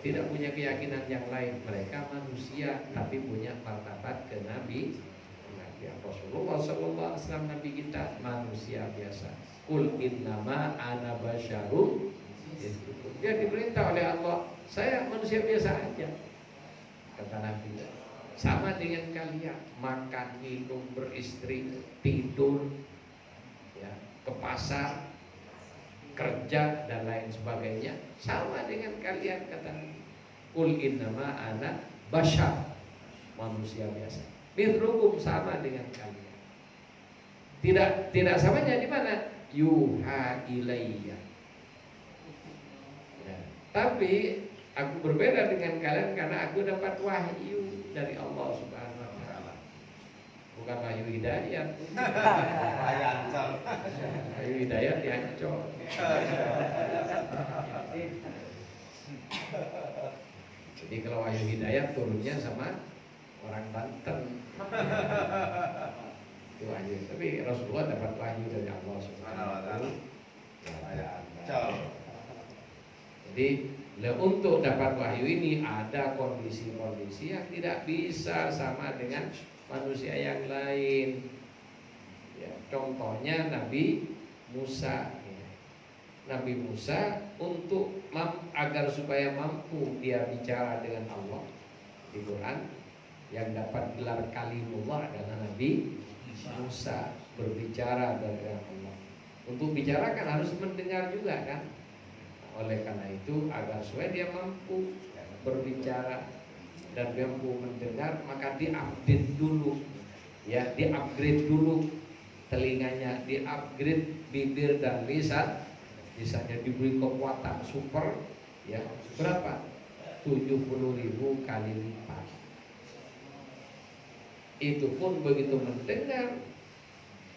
Tidak punya keyakinan yang lain. Mereka manusia tapi punya martabat ke Nabi. Rasulullah SAW Nabi kita manusia biasa. Qul innama ana basyarum. Dia diperintah oleh Allah, saya manusia biasa aja. Kata Nabi, sama dengan kalian, makan, minum, beristri, tidur, ya, ke pasar, kerja dan lain sebagainya, sama dengan kalian, kata Nabi. Qul innama ana basyar, manusia biasa. Mithlukum, sama dengan kalian. Tidak samanya di mana? Yuha ilayya. Ya. Tapi aku berbeda dengan kalian karena aku dapat wahyu dari Allah Subhanahu wa taala. Bukan wahyu hidayat. Wahyu hidayat di Ancol. Jadi kalau wahyu hidayat turunnya sama orang Banten. Itu wahyu. Tapi Rasulullah dapat wahyu dari Allah Subhanahu wa taala. Ciao. Jadi untuk dapat wahyu ini ada kondisi-kondisi yang tidak bisa sama dengan manusia yang lain. Ya, contohnya Nabi Musa. Ya. Nabi Musa agar supaya mampu dia bicara dengan Allah di Quran, yang dapat gelar kalimullah adalah Nabi Musa, berbicara dengan Allah. Untuk bicara kan harus mendengar juga kan. Oleh karena itu agar supaya dia mampu berbicara dan mampu mendengar, maka di-update dulu, ya, di-upgrade dulu telinganya, di-upgrade bibir dan lisan, misalnya diberi kekuatan super, ya, berapa? 70.000 kali lipat. Itu pun begitu mendengar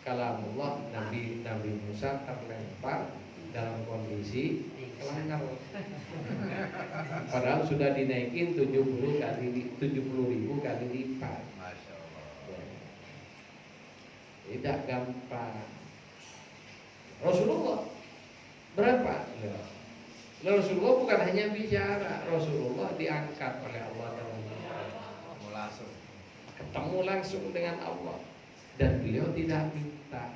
kalamullah, Nabi Musa terlempar dalam kondisi kelanggar. Padahal sudah dinaikin 70.000 kali lipat. Masya Allah. Tidak gampang. Rasulullah berapa? Rasulullah bukan hanya bicara, Rasulullah diangkat oleh Allah dalam Langsung. ketemu langsung dengan Allah, dan beliau tidak minta.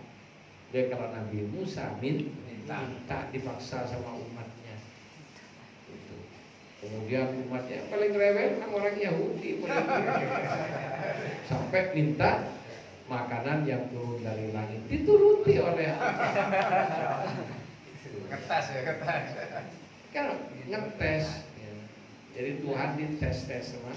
Dia kalau Nabi Musa minta dipaksa sama umatnya. Itu. Kemudian umatnya paling rewel sama orang Yahudi, sampai minta makanan yang turun dari langit, dituruti oleh Allah. Kertas ya, kertas. Kan ngetes. Ya. Jadi Tuhan dites-tes sama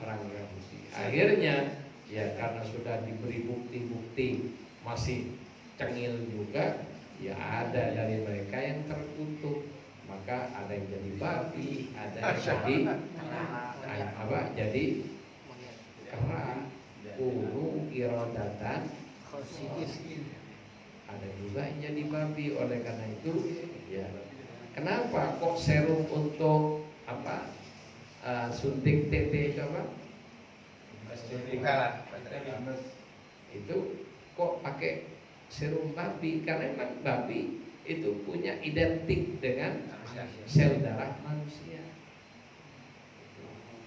orang Yahudi. Akhirnya ya karena sudah diberi bukti-bukti masih cengil juga, ya ada dari mereka yang terkutuk. Maka ada yang jadi babi, ada yang jadi kera, ulu, irodatan, ada juga yang jadi babi. Oleh karena itu, ya kenapa kok serum untuk suntik TT coba? Itu kok pakai serum babi? Karena memang babi itu punya identik dengan sel darah manusia.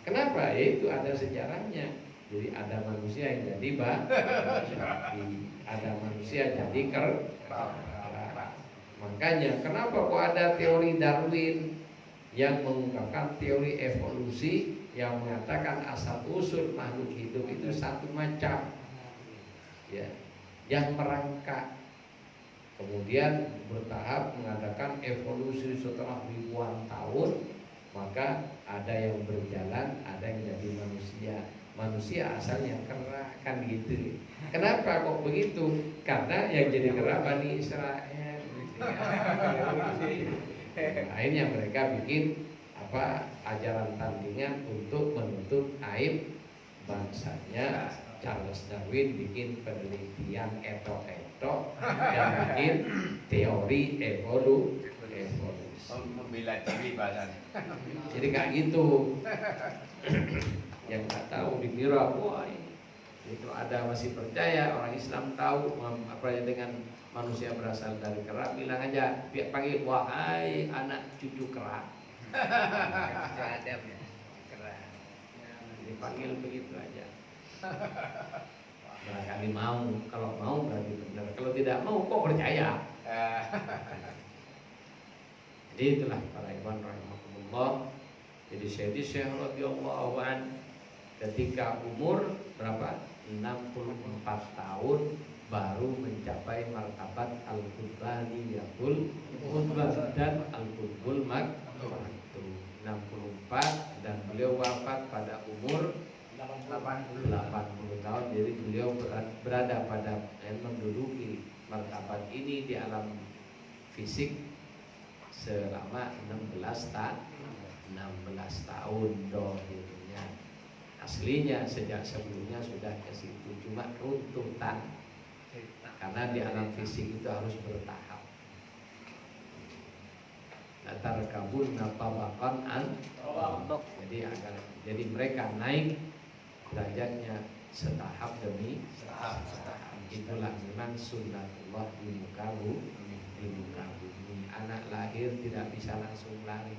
Kenapa? Ya, itu ada sejarahnya. Jadi ada manusia yang jadi babi, ada manusia jadi kera. Makanya kenapa kok ada teori Darwin yang mengungkapkan teori evolusi yang mengatakan asal usul makhluk hidup itu satu macam, ya, yang merangkak, kemudian bertahap mengadakan evolusi setelah ribuan tahun, maka ada yang berjalan, ada yang jadi manusia. Manusia asalnya kera, kan gitu. Kenapa kok begitu? Karena yang jadi kera Bani Israel. Akhirnya mereka bikin ajaran tandingan untuk menutup aib bangsanya. Charles Darwin bikin penelitian etok-etok dan bikin teori evolusi. Membela diri bahasanya. Jadi kayak gitu. Yang nggak tahu dikira wah itu ada masih percaya. Orang Islam tahu apa dengan manusia berasal dari kera, bilang aja, panggil wahai anak cucu kera. Adab ya. Keren. Dipanggil begitu aja. Barangkali mau, kalau mau berarti benar. Kalau tidak mau kok percaya. Jadi itulah para ikhwan rahimakumullah. Jadi Syekh radhiyallahu anhu ketika umur berapa? 64 tahun baru mencapai martabat al-qutbaniyatul qutbah dan al-qutbul maktum. 64 dan beliau wafat pada umur 80 tahun. Jadi beliau berada pada menduduki martabat ini di alam fisik selama 16 tahun dohirnya. Aslinya sejak sebelumnya sudah ke situ, cuma runtutan karena di alam fisik itu harus bertahap. Latar kabul napabakan jadi mereka naik derajatnya setahap demi setahap. Itulah memang sunnatullah di muka bumi. anak lahir tidak bisa langsung lari.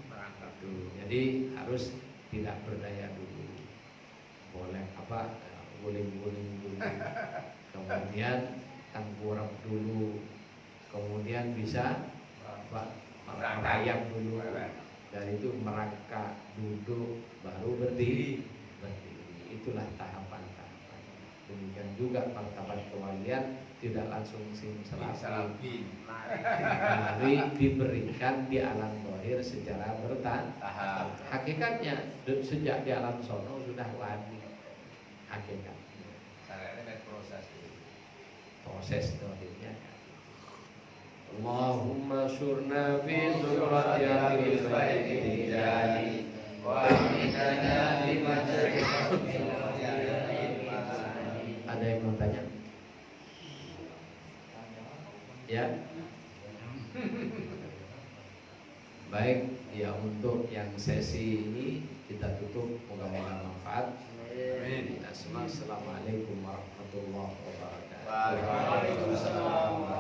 Merangkak. Tuh, jadi harus tidak berdaya dulu. Boleh guling-guling dulu. Kemudian tengkurap dulu. Kemudian bisa merayap dulu. Dari itu merangkak, duduk, baru berdiri. Itulah tahapan-tahapan. Demikian juga martabat kewalian tidak langsung simsalabim. Mari diberikan di alam zahir secara bertahap. Hakikatnya sejak di alam sono sudah wali. Hakikatnya Caranya proses zahirnya. Allahumma surna fi zumrati ahli baiti jadi wa aminana fi Ada yang mau tanya? Ya. Baik, ya untuk yang sesi ini kita tutup, moga-moga manfaat. Amin. Assalamualaikum warahmatullahi wabarakatuh. Waalaikumsalam.